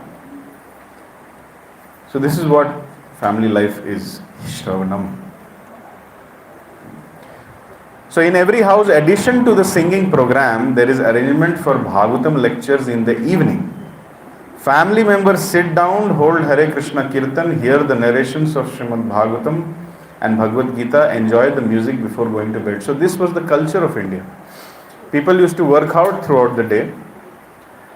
So this is what family life is, Shravanam. So in every house, addition to the singing program, there is arrangement for Bhagavatam lectures in the evening. Family members sit down, hold Hare Krishna Kirtan, hear the narrations of Srimad Bhagavatam and Bhagavad Gita, enjoy the music before going to bed. So this was the culture of India. People used to work out throughout the day,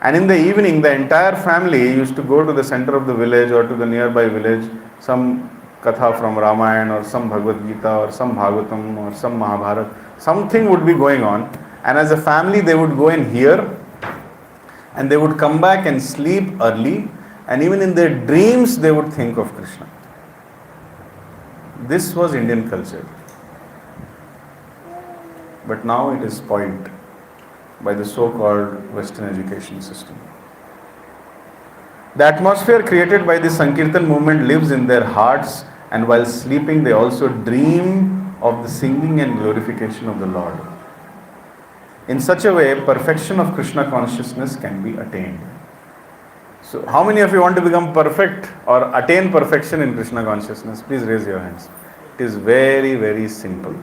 and in the evening the entire family used to go to the center of the village or to the nearby village, some Katha from Ramayana or some Bhagavad Gita or some Bhagavatam or some Mahabharata, something would be going on, and as a family they would go and hear, and they would come back and sleep early, and even in their dreams they would think of Krishna. This was Indian culture. But now it is spoiled by the so-called Western education system. The atmosphere created by this Sankirtan movement lives in their hearts, and while sleeping they also dream of the singing and glorification of the Lord. In such a way, perfection of Krishna consciousness can be attained. So, how many of you want to become perfect or attain perfection in Krishna consciousness? Please raise your hands. It is very, very simple.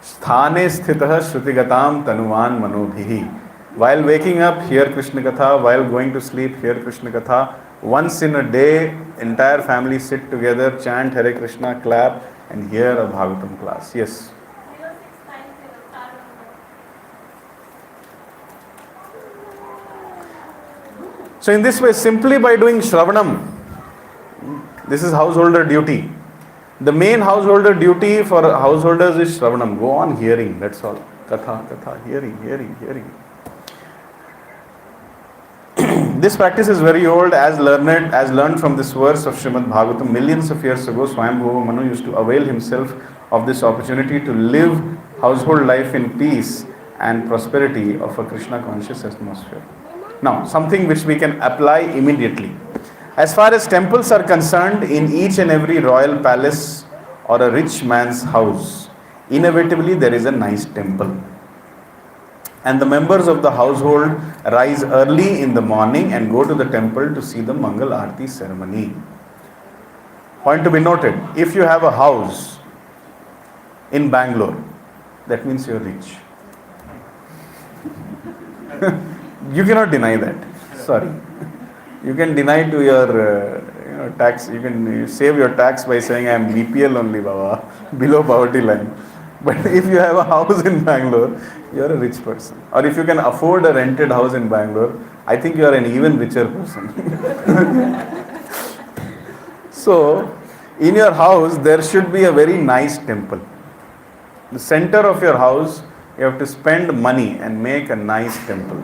Sthane sthitah shrutigatam tanuvan manobhihi. While waking up, hear Krishna Katha. While going to sleep, hear Krishna Katha. Once in a day, entire family sit together, chant Hare Krishna, clap, and hear a Bhagavatam class. Yes. So in this way, simply by doing Shravanam, this is householder duty. The main householder duty for householders is Shravanam. Go on hearing, that's all. Katha, hearing. This practice is very old, as learned from this verse of Srimad Bhagavatam. Millions of years ago, Swayambhuva Manu used to avail himself of this opportunity to live household life in peace and prosperity of a Krishna conscious atmosphere. Now, something which we can apply immediately. As far as temples are concerned, in each and every royal palace or a rich man's house, inevitably there is a nice temple. And the members of the household rise early in the morning and go to the temple to see the Mangal Aarti ceremony. Point to be noted, if you have a house in Bangalore, that means you are rich. You cannot deny that. Sorry. You can deny to your tax, you can save your tax by saying I am BPL only, Baba, below poverty line. But if you have a house in Bangalore, you are a rich person. Or if you can afford a rented house in Bangalore, I think you are an even richer person. So, in your house, there should be a very nice temple. The center of your house, you have to spend money and make a nice temple.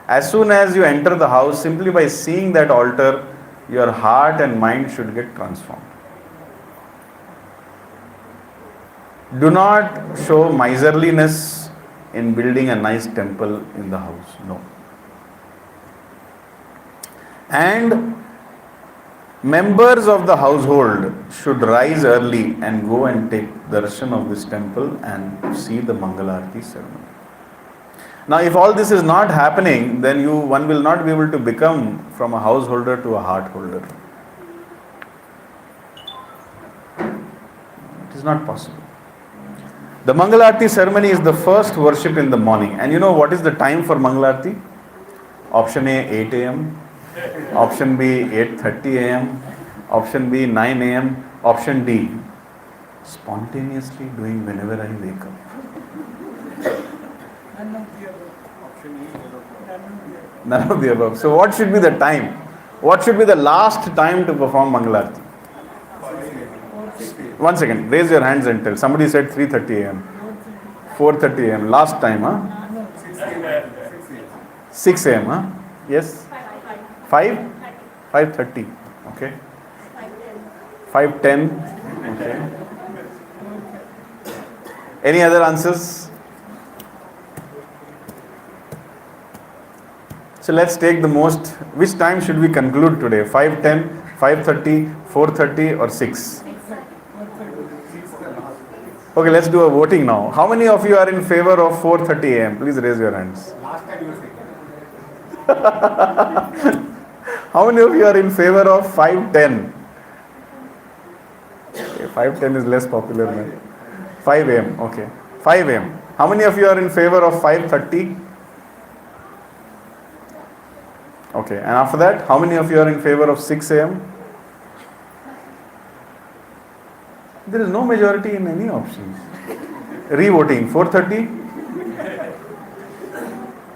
As soon as you enter the house, simply by seeing that altar, your heart and mind should get transformed. Do not show miserliness in building a nice temple in the house. No. And members of the household should rise early and go and take darshan of this temple and see the Mangal Aarti ceremony. Now, if all this is not happening, then one will not be able to become from a householder to a heart holder. It is not possible. The Mangal Aarti ceremony is the first worship in the morning. And you know what is the time for Mangal Aarti? Option A, 8 a.m. Option B, 8:30 a.m. Option B, 9 a.m. Option D, spontaneously doing whenever I wake up. None of the above. So what should be the time? What should be the last time to perform Mangal Aarti? 1 second. Raise your hands and tell. Somebody said 3:30 a.m. 4:30 a.m. Last time, huh? 6 a.m., huh? Yes? 5? 5:30. Okay. 5:10. Okay. Any other answers? So let's take the most. Which time should we conclude today? 5:10, 5:30, 4:30 or 6? Okay, let's do a voting now. How many of you are in favor of 4:30 a.m.? Please raise your hands. Last time you were saying. How many of you are in favor of 5:10? 5:10 is less popular now. 5 a.m. Okay. 5 a.m. How many of you are in favor of 5:30? Okay. And after that, how many of you are in favor of 6 a.m.? There is no majority in any options. Re-voting 4:30.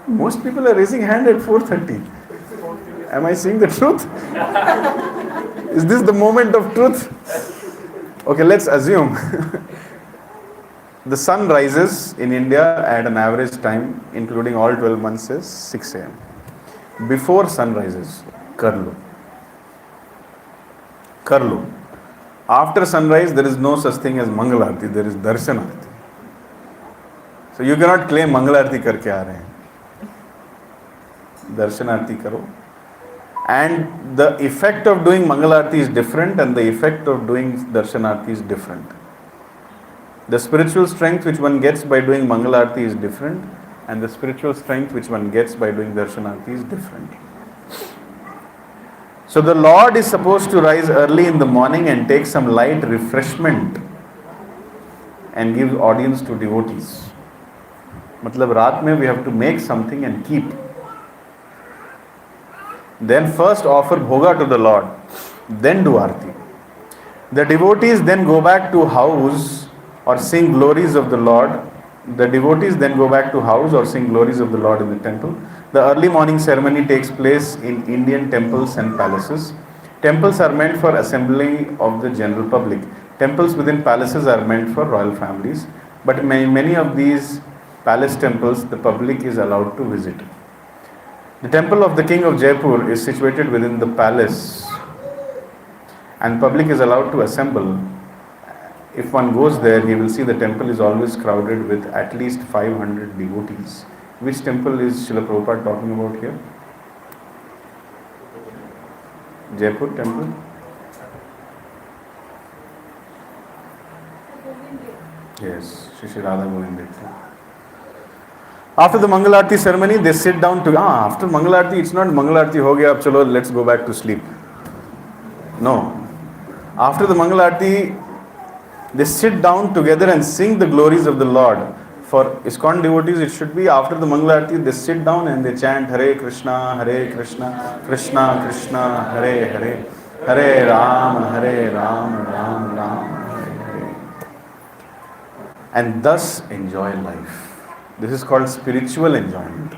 Most people are raising hand at 4:30. Am I saying the truth? Is this the moment of truth? Okay, let's assume the sun rises in India at an average time, including all 12 months, is 6 a.m. Before sun rises, Karlo. Karlo. After sunrise, there is no such thing as Mangal Aarti, there is Darshan Aarti. So you cannot claim Mangal Aarti karke aa rahe hain. Darshan Aarti karo. And the effect of doing Mangal Aarti is different and the effect of doing Darshan Aarti is different. The spiritual strength which one gets by doing Mangal Aarti is different and the spiritual strength which one gets by doing Darshan Aarti is different. So the Lord is supposed to rise early in the morning and take some light refreshment and give audience to devotees. Matlab raat mein we have to make something and keep. Then first offer bhoga to the Lord, then do Aarti. The devotees then go back to house or sing glories of the Lord. The devotees then go back to house or sing glories of the Lord in the temple. The early morning ceremony takes place in Indian temples and palaces. Temples are meant for assembly of the general public. Temples within palaces are meant for royal families. But in many of these palace temples, the public is allowed to visit. The temple of the king of Jaipur is situated within the palace and public is allowed to assemble. If one goes there, he will see the temple is always crowded with at least 500 devotees. Which temple is Srila Prabhupada talking about here? Jaipur temple. Yes, Shri Radha Govind. After the Mangalarti ceremony, they sit down to. After Mangalarti, it's not Mangalarti ho gaya, ab chalo, let's go back to sleep. No. After the Mangalarti, they sit down together and sing the glories of the Lord. For ISKCON devotees, it should be after the Mangalarti, they sit down and they chant Hare Krishna, Krishna Krishna, Hare Hare, Hare Ram, Ram Ram, Hare Hare. And thus enjoy life. This is called spiritual enjoyment.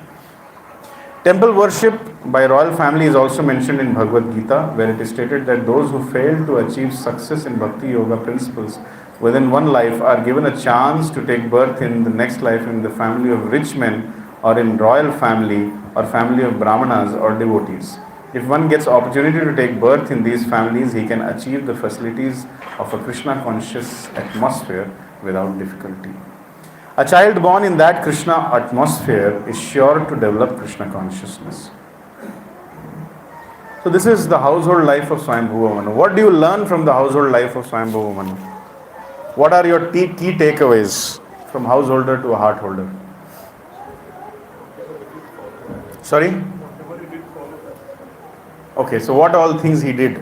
Temple worship by royal family is also mentioned in Bhagavad Gita, where it is stated that those who fail to achieve success in Bhakti Yoga principles within one life are given a chance to take birth in the next life in the family of rich men or in royal family or family of brahmanas or devotees. If one gets opportunity to take birth in these families, he can achieve the facilities of a Krishna conscious atmosphere without difficulty. A child born in that Krishna atmosphere is sure to develop Krishna consciousness. So this is the household life of Swayambhuva Manu. What do you learn from the household life of Swayambhuva Manu? What are your key takeaways from householder to a heart holder? Sorry? Okay, so what all things he did?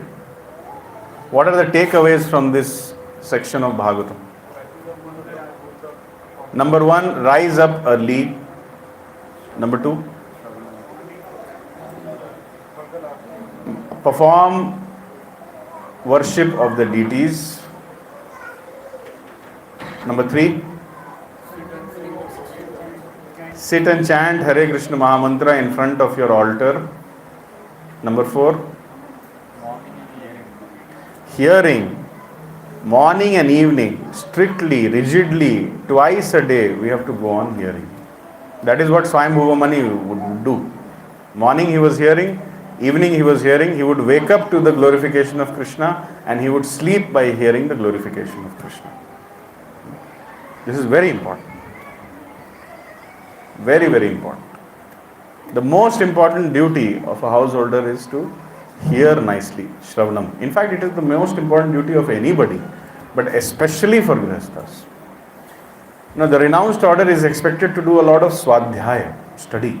What are the takeaways from this section of Bhagavatam? Number 1, rise up early. Number 2, perform worship of the deities. Number 3, sit and chant Hare Krishna Mahamantra in front of your altar. Number 4, hearing morning and evening, strictly, rigidly, twice a day, we have to go on hearing. That is what Swayambhuva Manu would do. Morning he was hearing, evening he was hearing, he would wake up to the glorification of Krishna and he would sleep by hearing the glorification of Krishna. This is very important. Very, very important. The most important duty of a householder is to hear nicely, Shravanam. In fact, it is the most important duty of anybody, but especially for Gṛhasthas. Now, the renounced order is expected to do a lot of swadhyaya, study.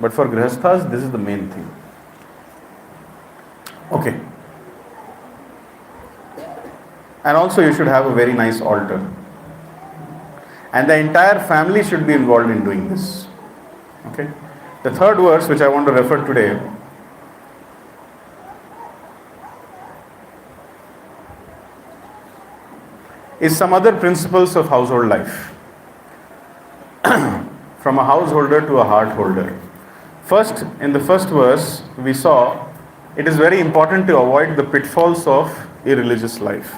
But for Gṛhasthas, this is the main thing. Okay. And also you should have a very nice altar. And the entire family should be involved in doing this. Okay. The third verse which I want to refer today is some other principles of household life. From a householder to a heart holder. First, in the first verse, we saw it is very important to avoid the pitfalls of irreligious life.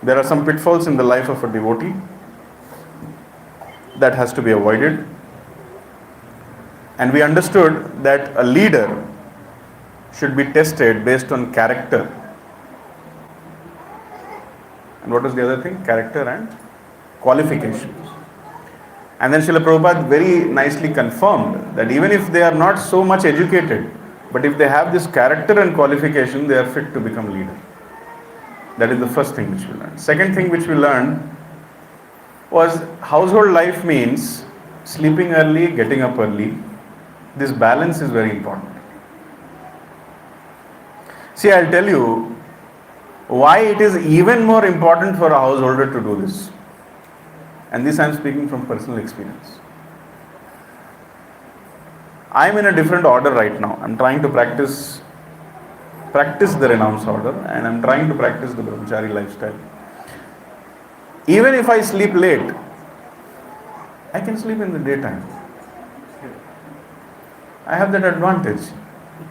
There are some pitfalls in the life of a devotee that has to be avoided. And we understood that a leader should be tested based on character. And what was the other thing? Character and qualifications. And then Srila Prabhupada very nicely confirmed that even if they are not so much educated, but if they have this character and qualification, they are fit to become leader. That is the first thing which we learned. Second thing which we learned was household life means sleeping early, getting up early. This balance is very important. See, I'll tell you why it is even more important for a householder to do this. And this I am speaking from personal experience. I am in a different order right now. I am trying to practice the renounced order, and I am trying to practice the brahmachari lifestyle. Even if I sleep late, I can sleep in the daytime. I have that advantage.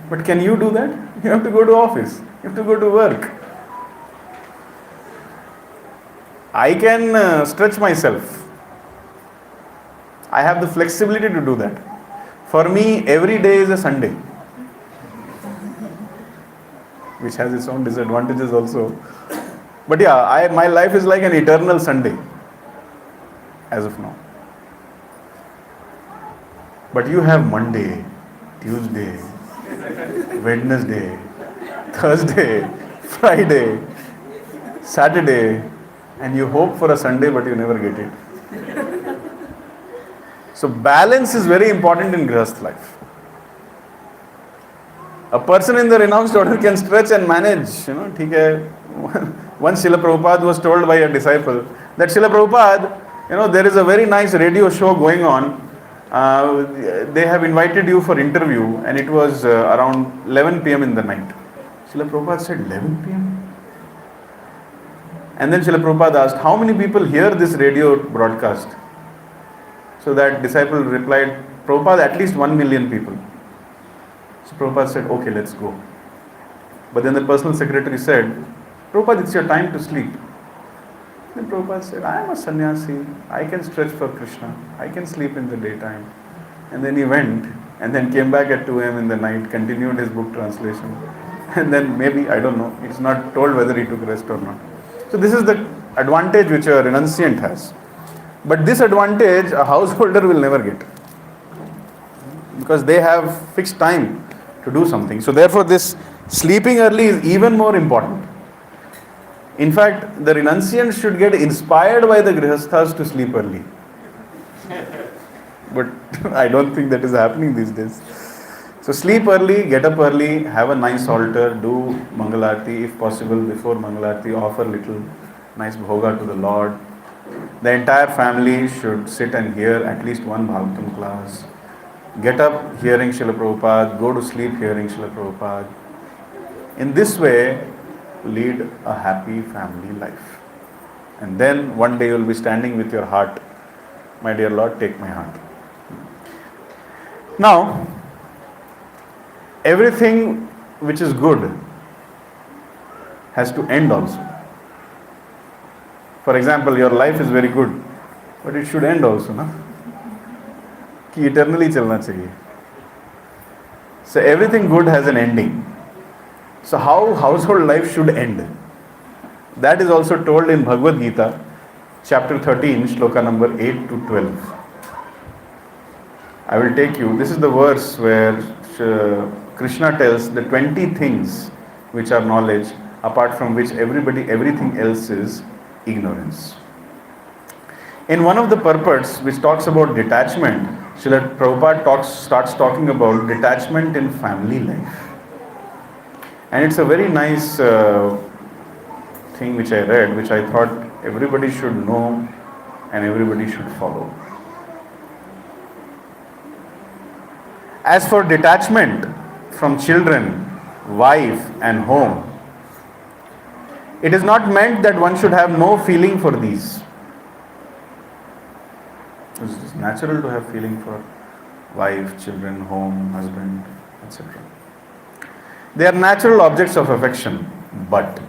But can you do that? You have to go to office. You have to go to work. I can stretch myself. I have the flexibility to do that. For me, every day is a Sunday, which has its own disadvantages also. But yeah, my life is like an eternal Sunday, as of now. But you have Monday, Tuesday, Wednesday, Thursday, Friday, Saturday, and you hope for a Sunday but you never get it. So balance is very important in Grihastha life. A person in the renounced order can stretch and manage, ठीक है. Once Srila Prabhupada was told by a disciple that Srila Prabhupada, there is a very nice radio show going on. They have invited you for interview, and it was around 11 p.m. in the night. Srila Prabhupada said, 11 p.m.? And then Srila Prabhupada asked, how many people hear this radio broadcast? So that disciple replied, Prabhupada, at least 1 million people. So Prabhupada said, okay, let's go. But then the personal secretary said, Prabhupada, it's your time to sleep. Then Prabhupada said, I am a sannyasi. I can stretch for Krishna. I can sleep in the daytime. And then he went and then came back at 2 a.m. in the night, continued his book translation. And then maybe, I don't know, it's not told whether he took rest or not. So this is the advantage which a renunciant has. But this advantage a householder will never get, because they have fixed time to do something. So therefore this sleeping early is even more important. In fact, the renunciant should get inspired by the Grihasthas to sleep early. But I don't think that is happening these days. So sleep early, get up early, have a nice altar, do Mangalarti if possible before Mangalarti, offer little nice bhoga to the Lord. The entire family should sit and hear at least one Bhagavatam class. Get up hearing Srila Prabhupada, go to sleep hearing Srila Prabhupada. In this way, lead a happy family life. And then one day you will be standing with your heart, my dear Lord, take my heart. Now, everything which is good has to end also. For example, your life is very good, but it should end also, na? Ki eternally chalna chahiye. So everything good has an ending. So how household life should end? That is also told in Bhagavad Gita, chapter 13, shloka number 8 to 12. I will take you, this is the verse where Krishna tells the 20 things which are knowledge, apart from which everything else is ignorance. In one of the purports which talks about detachment, Srila Prabhupada starts talking about detachment in family life. And it's a very nice thing which I read, which I thought everybody should know and everybody should follow. As for detachment from children, wife and home, it is not meant that one should have no feeling for these. It's natural to have feeling for wife, children, home, husband, etc. They are natural objects of affection, but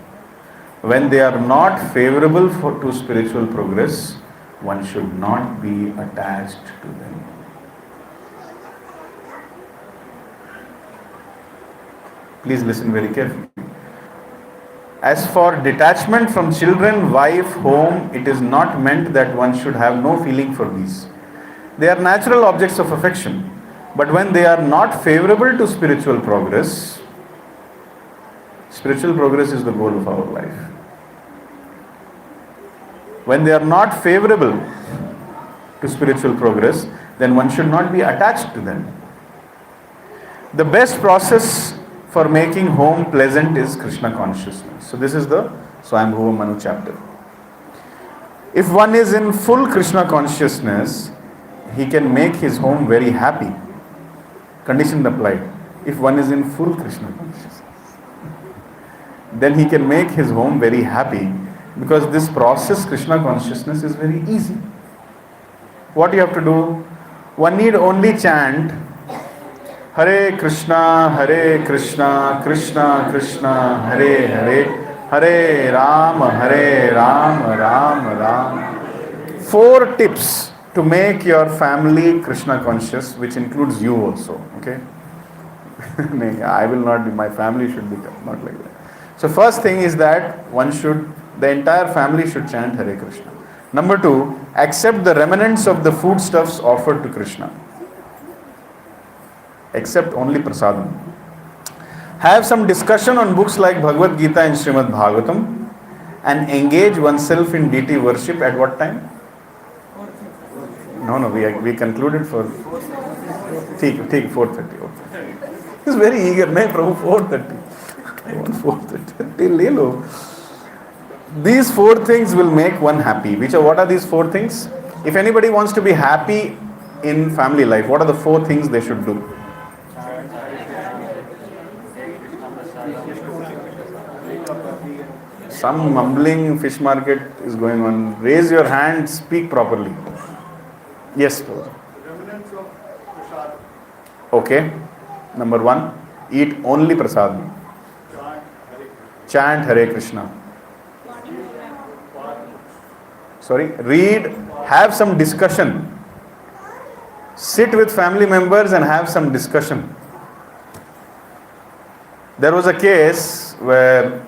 when they are not favorable to spiritual progress, one should not be attached to them. Please listen very carefully. As for detachment from children, wife, home, it is not meant that one should have no feeling for these. They are natural objects of affection, but when they are not favorable to spiritual progress is the goal of our life. When they are not favorable to spiritual progress, then one should not be attached to them. The best process for making home pleasant is Krishna consciousness. So this is the Swayambhuva Manu chapter. If one is in full Krishna consciousness, he can make his home very happy. Condition applied. If one is in full Krishna consciousness, then he can make his home very happy, because this process, Krishna consciousness, is very easy. What you have to do? One need only chant Hare Krishna, Krishna Krishna, Hare Hare, Hare Ram, Ram Ram. 4 tips to make your family Krishna conscious, which includes you also. Okay? I will not be, my family should be not like that. So first thing is that the entire family should chant Hare Krishna. Number 2, accept the remnants of the foodstuffs offered to Krishna. Accept only prasadam. Have some discussion on books like Bhagavad Gita and Srimad Bhagavatam, and engage oneself in deity worship at what time? No, we concluded for. Take 4:30. Okay. He's very eager. No, Prabhu, 4:30. I want 4:30. ले लो. These 4 things will make one happy. What are these 4 things? If anybody wants to be happy in family life, what are the 4 things they should do? Some mumbling fish market is going on. Raise your hand, speak properly. Yes, Prabhu. Okay. Number 1, eat only prasad. Chant Hare Krishna. Sorry, read, have some discussion. Sit with family members and have some discussion. There was a case where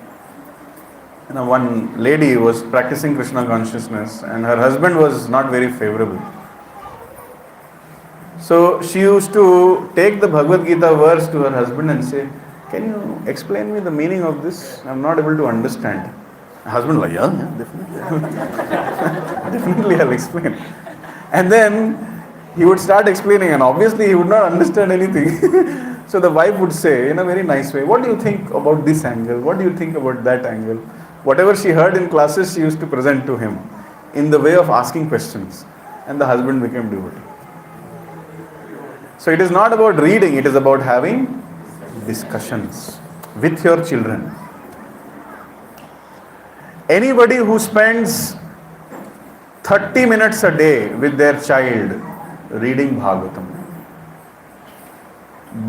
one lady was practicing Krishna consciousness and her husband was not very favorable. So she used to take the Bhagavad Gita verse to her husband and say, "Can you explain me the meaning of this? I'm not able to understand." Husband like, yeah, definitely. Definitely I'll explain. And then he would start explaining and obviously he would not understand anything. So the wife would say in a very nice way, "What do you think about this angle? What do you think about that angle?" Whatever she heard in classes, she used to present to him in the way of asking questions. And the husband became devotee. So it is not about reading, it is about having discussions with your children. Anybody who spends 30 minutes a day with their child reading Bhagavatam,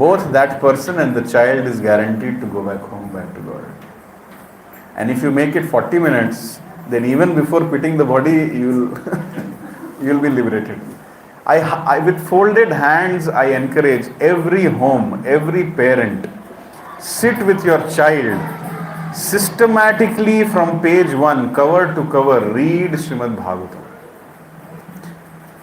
both that person and the child is guaranteed to go back home, back to God. And if you make it 40 minutes, then even before quitting the body, you'll be liberated. I with folded hands, I encourage every home, every parent, sit with your child, systematically from page 1, cover to cover, read Srimad Bhagavatam.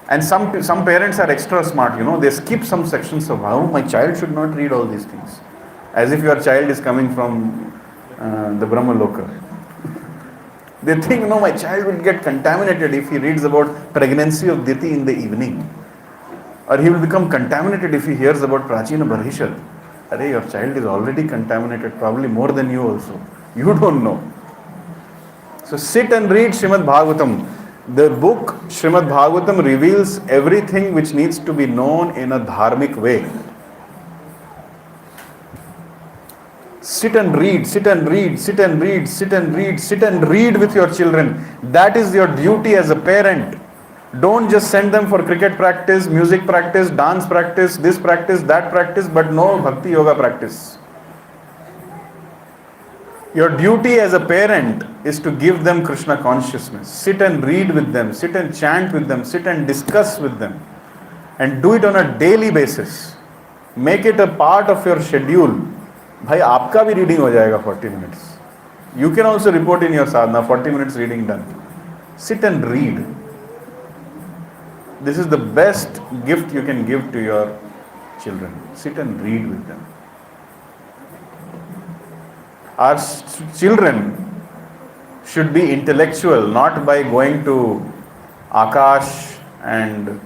And some parents are extra smart, they skip some sections of how my child should not read all these things. As if your child is coming from the Brahma Loka. They think, no, my child will get contaminated if he reads about pregnancy of Diti in the evening. Or he will become contaminated if he hears about Prachina Barhishad. Arey, your child is already contaminated, probably more than you also. You don't know. So sit and read Srimad Bhagavatam. The book Srimad Bhagavatam reveals everything which needs to be known in a dharmic way. Sit and read, sit and read, sit and read, sit and read, sit and read with your children. That is your duty as a parent. Don't just send them for cricket practice, music practice, dance practice, this practice, that practice, but no Bhakti Yoga practice. Your duty as a parent is to give them Krishna consciousness. Sit and read with them, sit and chant with them, sit and discuss with them. And do it on a daily basis. Make it a part of your schedule. भाई आपका भी reading हो जाएगा 40 minutes. You can also report in your sadhana, 40 minutes reading done. Sit and read. This is the best gift you can give to your children. Sit and read with them. Our children should be intellectual, not by going to Akash and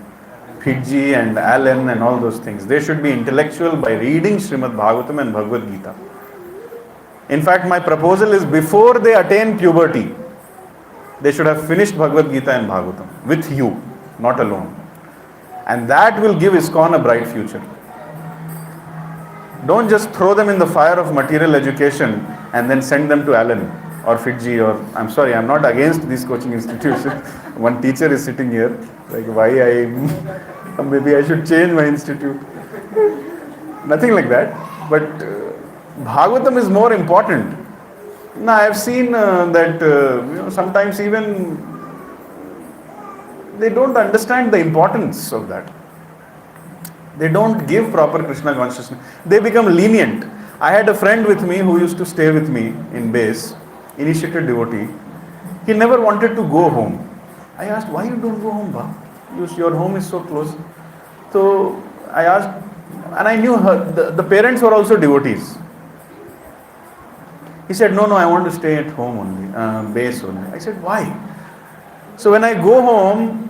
Fiji and Allen and all those things. They should be intellectual by reading Srimad Bhagavatam and Bhagavad Gita. In fact, my proposal is before they attain puberty, they should have finished Bhagavad Gita and Bhagavatam with you, not alone. And that will give ISKCON a bright future. Don't just throw them in the fire of material education and then send them to Allen or Fiji or, I'm sorry, I'm not against these coaching institutions. One teacher is sitting here, like maybe I should change my institute. Nothing like that. But Bhagavatam is more important. Now I have seen that sometimes even they don't understand the importance of that. They don't give proper Krishna consciousness. They become lenient. I had a friend with me who used to stay with me in base, initiated devotee. He never wanted to go home. I asked, why you don't go home, Ba? Your home is so close. So I asked, and I knew her, the parents were also devotees. He said, no, I want to stay at home only, base only. I said, why? So when I go home,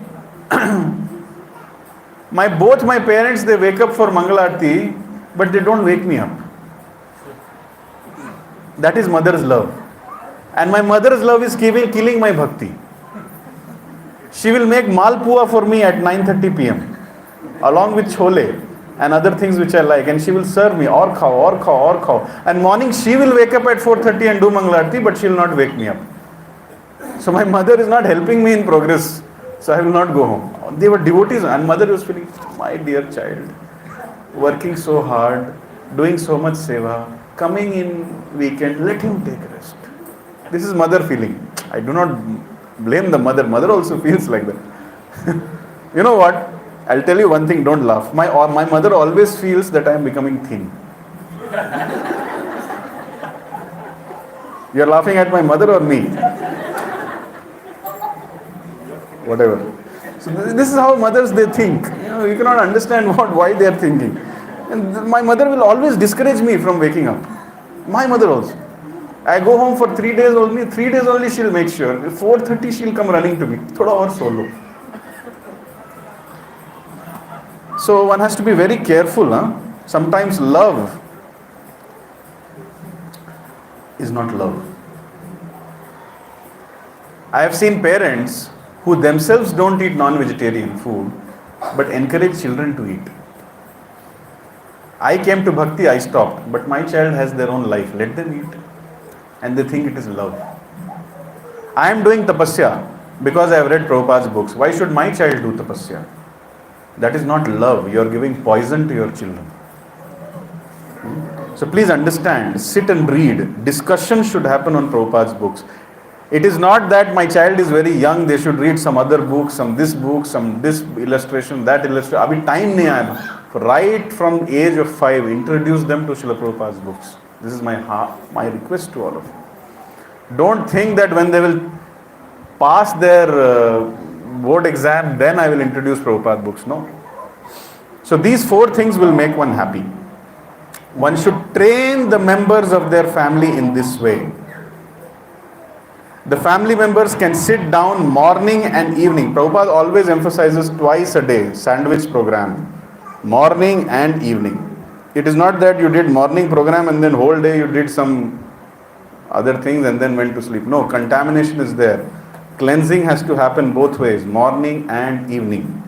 both my parents, they wake up for Mangalarti, but they don't wake me up. That is mother's love. And my mother's love is killing my bhakti. She will make malpua for me at 9:30 p.m. along with chole and other things which I like, and she will serve me or khao. And morning she will wake up at 4:30 and do Mangalarti, but she will not wake me up. So my mother is not helping me in progress. So I will not go home. They were devotees, and mother was feeling, my dear child, working so hard, doing so much seva, coming in weekend, let him take rest. This is mother feeling. I do not blame the mother. Mother also feels like that. You know what? I'll tell you one thing, don't laugh. My mother always feels that I am becoming thin. You are laughing at my mother or me? Whatever. So this is how mothers, they think. You cannot understand why they are thinking. And my mother will always discourage me from waking up. My mother also. I go home for 3 days only. 3 days only she'll make sure. 4:30 she'll come running to me. Thoda aur solo. So one has to be very careful. Sometimes love is not love. I have seen parents who themselves don't eat non-vegetarian food but encourage children to eat. I came to Bhakti, I stopped, but my child has their own life. Let them eat. And they think it is love. I am doing tapasya because I have read Prabhupada's books. Why should my child do tapasya? That is not love. You are giving poison to your children. So please understand, sit and read. Discussion should happen on Prabhupada's books. It is not that my child is very young, they should read some other book, some this illustration, that illustration. Abhi time nahi aaya. Right from age of 5, introduce them to Srila Prabhupada's books. This is my request to all of you. Don't think that when they will pass their board exam, then I will introduce Prabhupada books. No. So these 4 things will make one happy. One should train the members of their family in this way. The family members can sit down morning and evening. Prabhupada always emphasizes twice a day, sandwich program, morning and evening. It is not that you did morning program and then whole day you did some other things and then went to sleep. No, contamination is there. Cleansing has to happen both ways, morning and evening.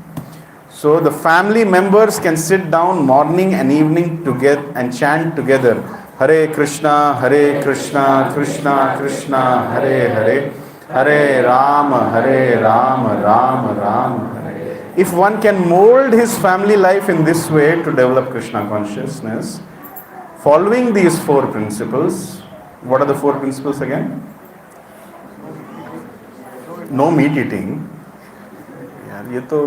So the family members can sit down morning and evening together and chant together, Hare Krishna, Krishna Krishna, Hare Hare, Hare Rama, Rama Rama, Hare. If one can mold his family life in this way to develop Krishna consciousness, following these 4 principles, what are the 4 principles again? No meat eating. यार ये तो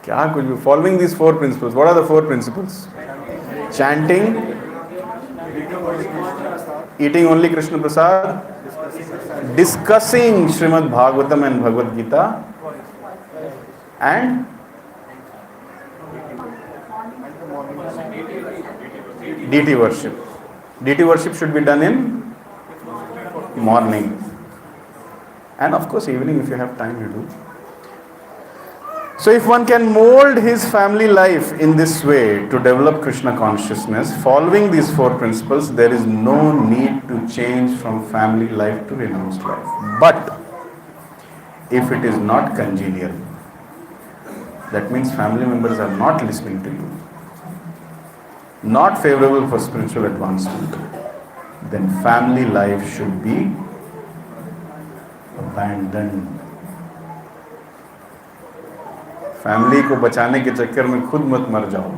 क्या कुछ भी. Following these 4 principles, what are the 4 principles? Chanting, eating only Krishna Prasad, discussing Srimad Bhagavatam and Bhagavad Gita, and deity worship. Deity worship should be done in morning. And of course evening if you have time you do. So if one can mold his family life in this way to develop Krishna consciousness, following these 4 principles, there is no need to change from family life to renounced life. But if it is not congenial, that means family members are not listening to you, not favorable for spiritual advancement, then family life should be abandoned. Family को बचाने के चक्कर में खुद मत मर जाओ.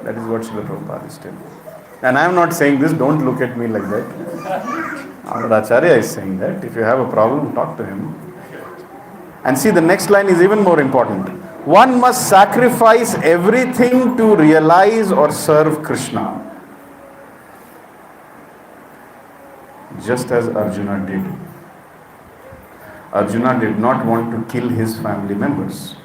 That is what Srila Prabhupada is telling. And I am not saying this, don't look at me like that. Our Acharya is saying that. If you have a problem, talk to him. And see, the next line is even more important. One must sacrifice everything to realize or serve Krishna. Just as Arjuna did. Arjuna did not want to kill his family members.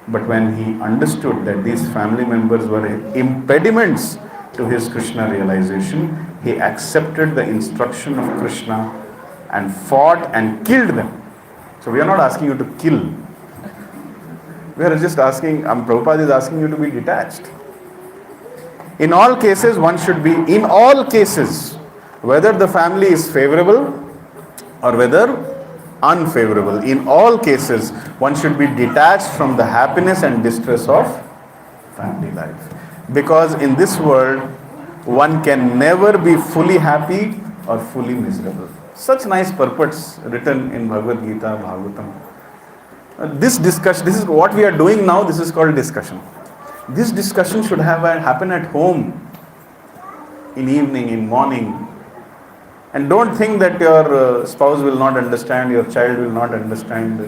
But when he understood that these family members were impediments to his Krishna realization, He accepted the instruction of Krishna and fought and killed them. So we are not asking you to kill. We are just asking, Prabhupada is asking you to be detached. In all cases, one should be, in all cases, whether the family is favorable or whether unfavorable, in all cases, one should be detached from the happiness and distress of family life. Because in this world, one can never be fully happy or fully miserable. Such nice purports written in Bhagavad Gita, Bhagavatam. This discussion, this is what we are doing now, this is called discussion. This discussion should have happen at home, in evening, in morning. And don't think that your spouse will not understand, your child will not understand.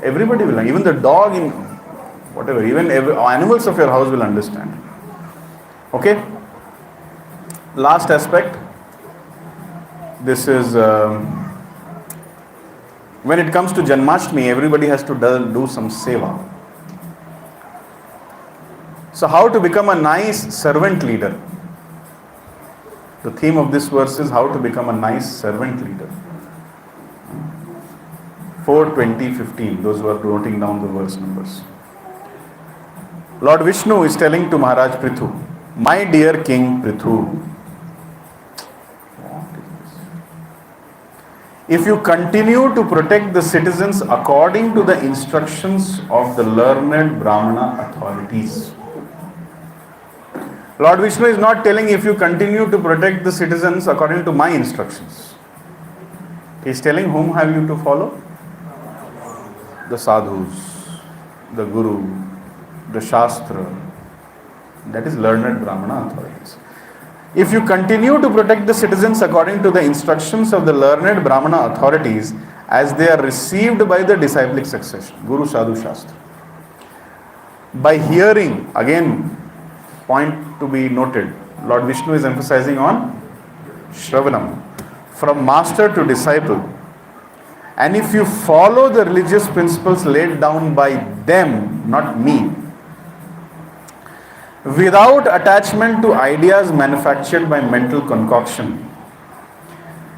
Everybody will, even the dog, in whatever, even animals of your house will understand. Okay? Last aspect. This is, when it comes to Janmashtami, everybody has to do some seva. So how to become a nice servant leader? The theme of this verse is how to become a nice servant leader. 4:20:15, those who are noting down the verse numbers. Lord Vishnu is telling to Maharaj Prithu, my dear King Prithu, if you continue to protect the citizens according to the instructions of the learned Brahmana authorities. Lord Vishnu is not telling if you continue to protect the citizens according to my instructions. He is telling whom have you to follow? The sadhus, the guru, the shastra. That is learned Brahmana authorities. If you continue to protect the citizens according to the instructions of the learned Brahmana authorities as they are received by the disciplic succession, Guru, Sadhu, Shastra. By hearing, again, point to be noted, Lord Vishnu is emphasizing on Shravanam, from master to disciple. And if you follow the religious principles laid down by them, not me, without attachment to ideas manufactured by mental concoction,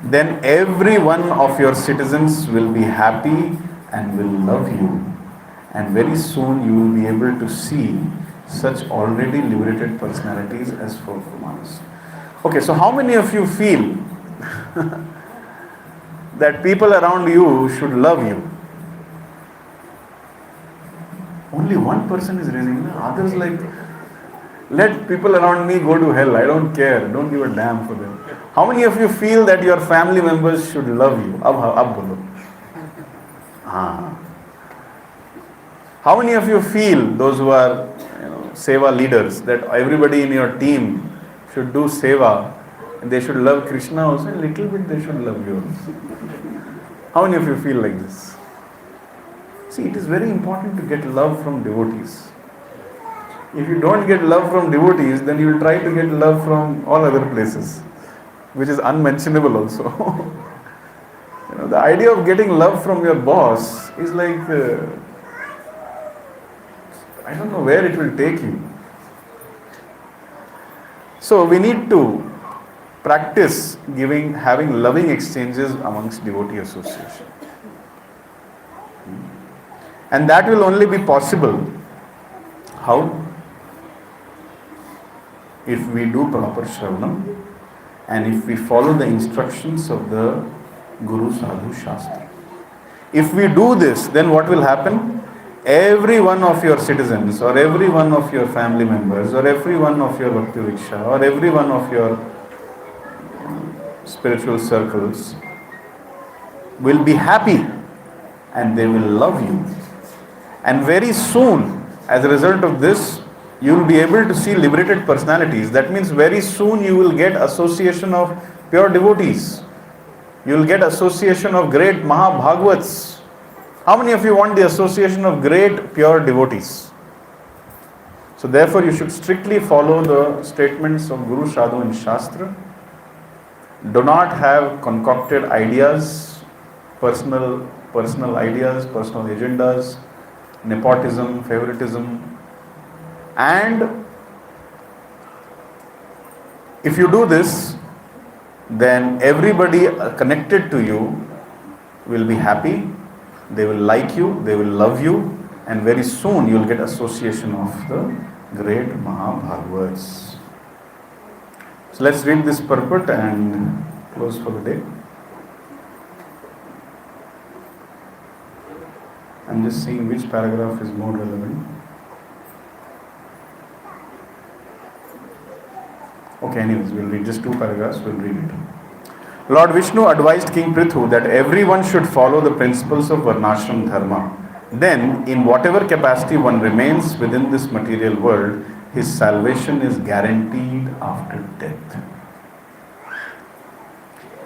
then every one of your citizens will be happy and will love you. And very soon you will be able to see such already liberated personalities as 4 Kumaras. Okay, so how many of you feel that people around you should love you? Only one person is raising. Others like, let people around me go to hell. I don't care. Don't give a damn for them. How many of you feel that your family members should love you? Ab bolo. How many of you feel, those who are seva leaders, that everybody in your team should do seva and they should love Krishna also? A little bit they should love you also. How many of you feel like this? See, it is very important to get love from devotees. If you don't get love from devotees, then you will try to get love from all other places, which is unmentionable also. The idea of getting love from your boss is like, I don't know where it will take you. So we need to practice having loving exchanges amongst devotee association. And that will only be possible. How? If we do proper Shravanam and if we follow the instructions of the Guru, Sadhu, Shastra. If we do this, then what will happen? Every one of your citizens or every one of your family members or every one of your Bhakti Vriksha or every one of your spiritual circles will be happy and they will love you. And very soon, as a result of this, you will be able to see liberated personalities. That means very soon you will get association of pure devotees. You will get association of great Mahabhagavats. How many of you want the association of great pure devotees? So therefore you should strictly follow the statements of Guru, Sadhu and Shastra. Do not have concocted ideas, personal ideas, personal agendas, nepotism, favoritism, and If you do this, then everybody connected to you will be happy, they will like you, they will love you, and very soon you will get association of the great Mahabhagavats. So let's read this purport and close for the day. I'm just seeing which paragraph is more relevant. Okay, anyways, we'll read just 2 paragraphs, we'll read it. Lord Vishnu advised King Prithu that everyone should follow the principles of Varnashram Dharma. Then, in whatever capacity one remains within this material world, his salvation is guaranteed after death.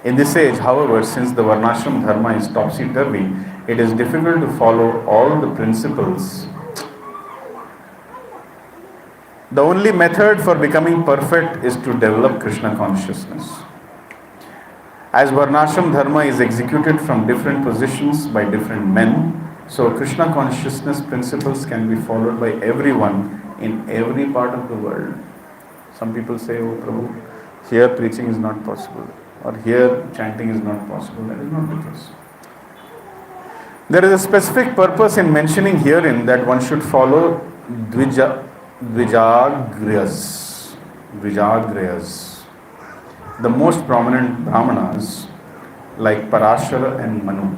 In this age, however, since the Varnashram Dharma is topsy-turvy, it is difficult to follow all the principles. The only method for becoming perfect is to develop Krishna consciousness. As Varnashram Dharma is executed from different positions by different men, so Krishna consciousness principles can be followed by everyone in every part of the world. Some people say, oh Prabhu, here preaching is not possible, or here chanting is not possible. That is not the case. There is a specific purpose in mentioning herein that one should follow Dvijagrayas, the most prominent Brahmanas like Parashara and Manu.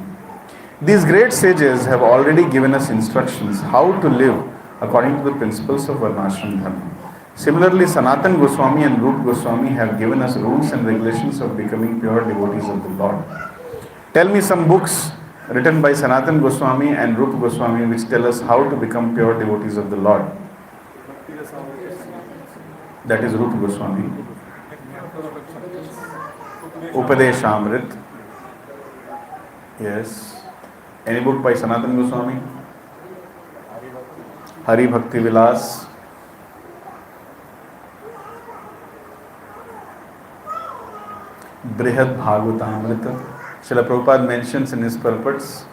These great sages have already given us instructions how to live according to the principles of Varnashram Dharma. Similarly, Sanatan Goswami and Rupa Goswami have given us rules and regulations of becoming pure devotees of the Lord. Tell me some books written by Sanatan Goswami and Rupa Goswami which tell us how to become pure devotees of the Lord. That is Rupa Goswami. Upadeshamrit. Yes. Any book by Sanatan Goswami? Hari Bhakti Vilas. Brihad Bhagavatamrita. Srila Prabhupada mentions in his purports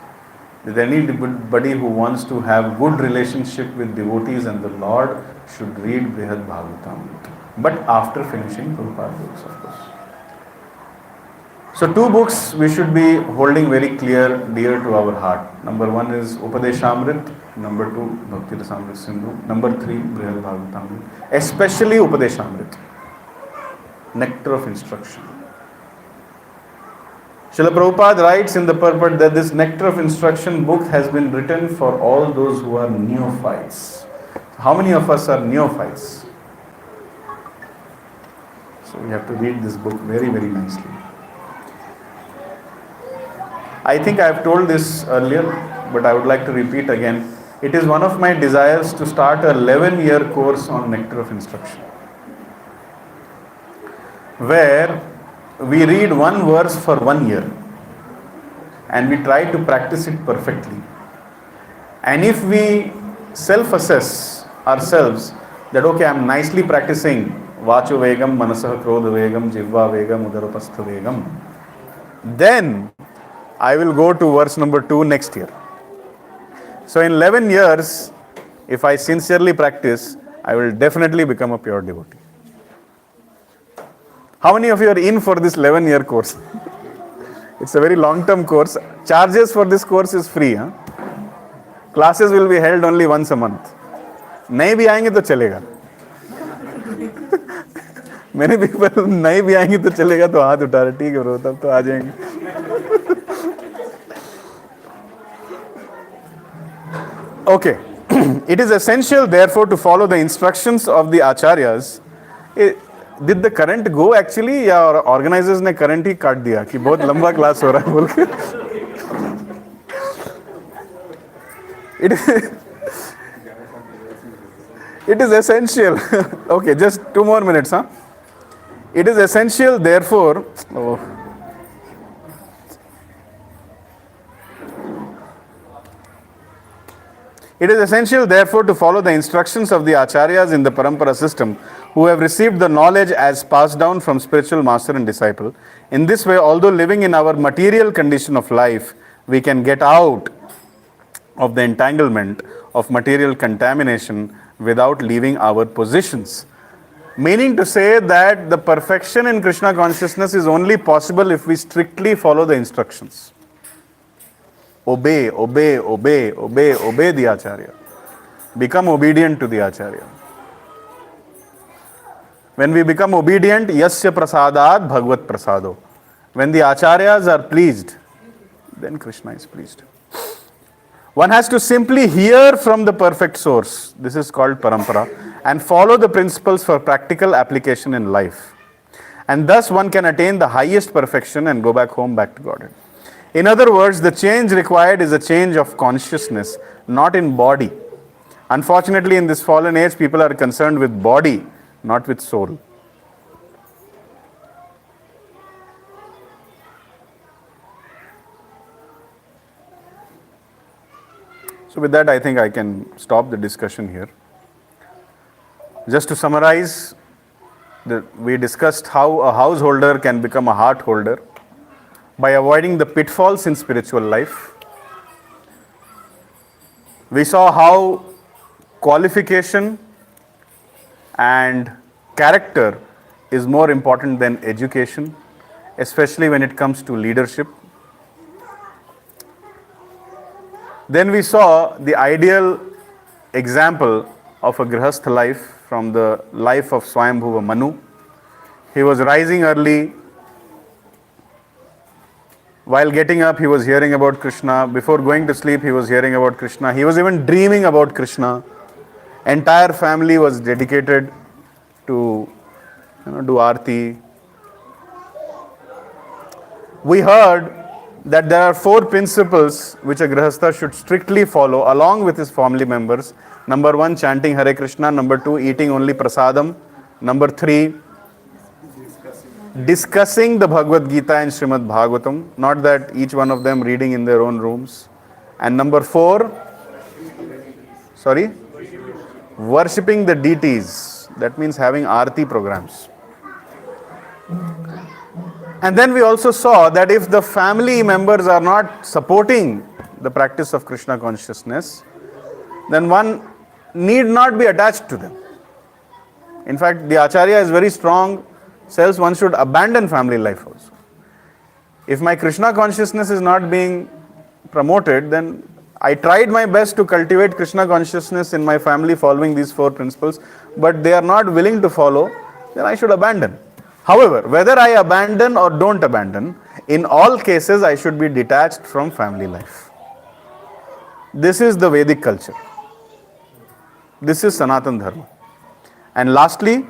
that anybody who wants to have good relationship with devotees and the Lord should read Brihad Bhagavatamrita. But after finishing Prabhupada books, of course. So 2 books we should be holding very dear to our heart. Number 1 is Upadeshamrit. Number 2, Bhakti Rasamrit Sindhu. Number 3, Brihad Bhagavatamrita. Especially Upadeshamrit. Nectar of instruction. Srila Prabhupada writes in the purport that this Nectar of Instruction book has been written for all those who are neophytes. How many of us are neophytes? So we have to read this book very, very nicely. I think I have told this earlier, but I would like to repeat again. It is one of my desires to start a 11-year course on Nectar of Instruction, where we read one verse for 1 year and we try to practice it perfectly. And if we self-assess ourselves that okay, I am nicely practicing Vacho Vegam, Manasah Krodha Vegam, Jivva Vegam, Udarapastha Vegam, then I will go to verse number 2 next year. So in 11 years, if I sincerely practice, I will definitely become a pure devotee. How many of you are in for this 11-year course? It's a very long-term course. Charges for this course is free. Huh? Classes will be held only once a month. नहीं भी आएंगे तो चलेगा. Many people नहीं भी आएंगे तो चलेगा तो हाथ उठा रहे. ठीक है bro, तब तो आ जाएंगे. Okay. It is essential therefore to follow the instructions of the acharyas. Did the current go actually या organizers ने current ही काट दिया कि बहुत लंबा class हो रहा है बोल के? It is essential. Okay, just 2 more minutes, huh? It is essential therefore. It is essential therefore to follow the instructions of the acharyas in the parampara system, who have received the knowledge as passed down from spiritual master and disciple. In this way, although living in our material condition of life, we can get out of the entanglement of material contamination without leaving our positions. Meaning to say that the perfection in Krishna consciousness is only possible if we strictly follow the instructions. Obey, obey, obey, obey, obey the Acharya. Become obedient to the Acharya. When we become obedient, yasya prasadat bhagvat prasado. When the Acharyas are pleased, then Krishna is pleased. One has to simply hear from the perfect source. This is called parampara. And follow the principles for practical application in life. And thus one can attain the highest perfection and go back home, back to Godhead. In other words, the change required is a change of consciousness, not in body. Unfortunately, in this fallen age, people are concerned with body, not with soul. So with that, I think I can stop the discussion here. Just to summarize, we discussed how a householder can become a heart holder by avoiding the pitfalls in spiritual life. We saw how qualification and character is more important than education, especially when it comes to leadership. Then we saw the ideal example of a Gṛhastha life from the life of Swayambhuva Manu. He was rising early. While getting up, he was hearing about Krishna. Before going to sleep, he was hearing about Krishna. He was even dreaming about Krishna. Entire family was dedicated to do arti. We heard that there are 4 principles which a Gṛhastha should strictly follow along with his family members. Number 1, chanting Hare Krishna. Number 2, eating only prasadam. Number 3, discussing the Bhagavad Gita and Srimad Bhagavatam. Not that each one of them reading in their own rooms. And number 4, worshipping the deities. That means having arti programs. And then we also saw that if the family members are not supporting the practice of Krishna consciousness, then one need not be attached to them. In fact, the Acharya is very strong, says one should abandon family life also. If my Krishna consciousness is not being promoted, then I tried my best to cultivate Krishna consciousness in my family following these 4 principles, but they are not willing to follow, then I should abandon. However, whether I abandon or don't abandon, in all cases I should be detached from family life. This is the Vedic culture. This is Sanatana Dharma. And lastly,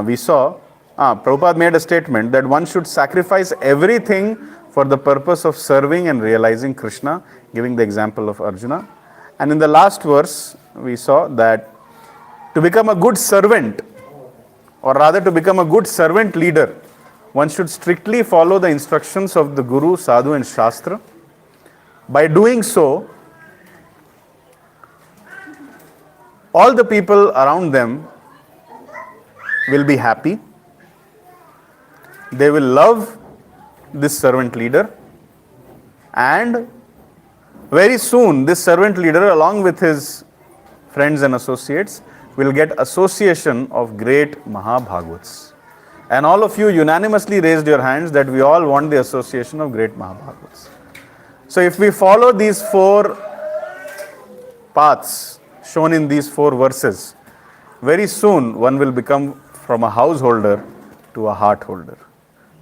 we saw, Prabhupada made a statement that one should sacrifice everything for the purpose of serving and realizing Krishna, giving the example of Arjuna. And in the last verse, we saw that to become a good servant, or rather to become a good servant leader, one should strictly follow the instructions of the Guru, Sadhu and Shastra. By doing so, all the people around them will be happy. They will love this servant leader, and very soon this servant leader, along with his friends and associates, will get association of great Mahabhagavats. And all of you unanimously raised your hands that we all want the association of great Mahabhagavats. So if we follow these 4 paths shown in these 4 verses, very soon one will become from a householder to a heart holder.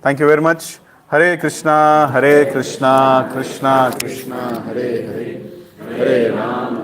Thank you very much. Hare Krishna, Krishna Krishna, Hare Hare, Hare Ram,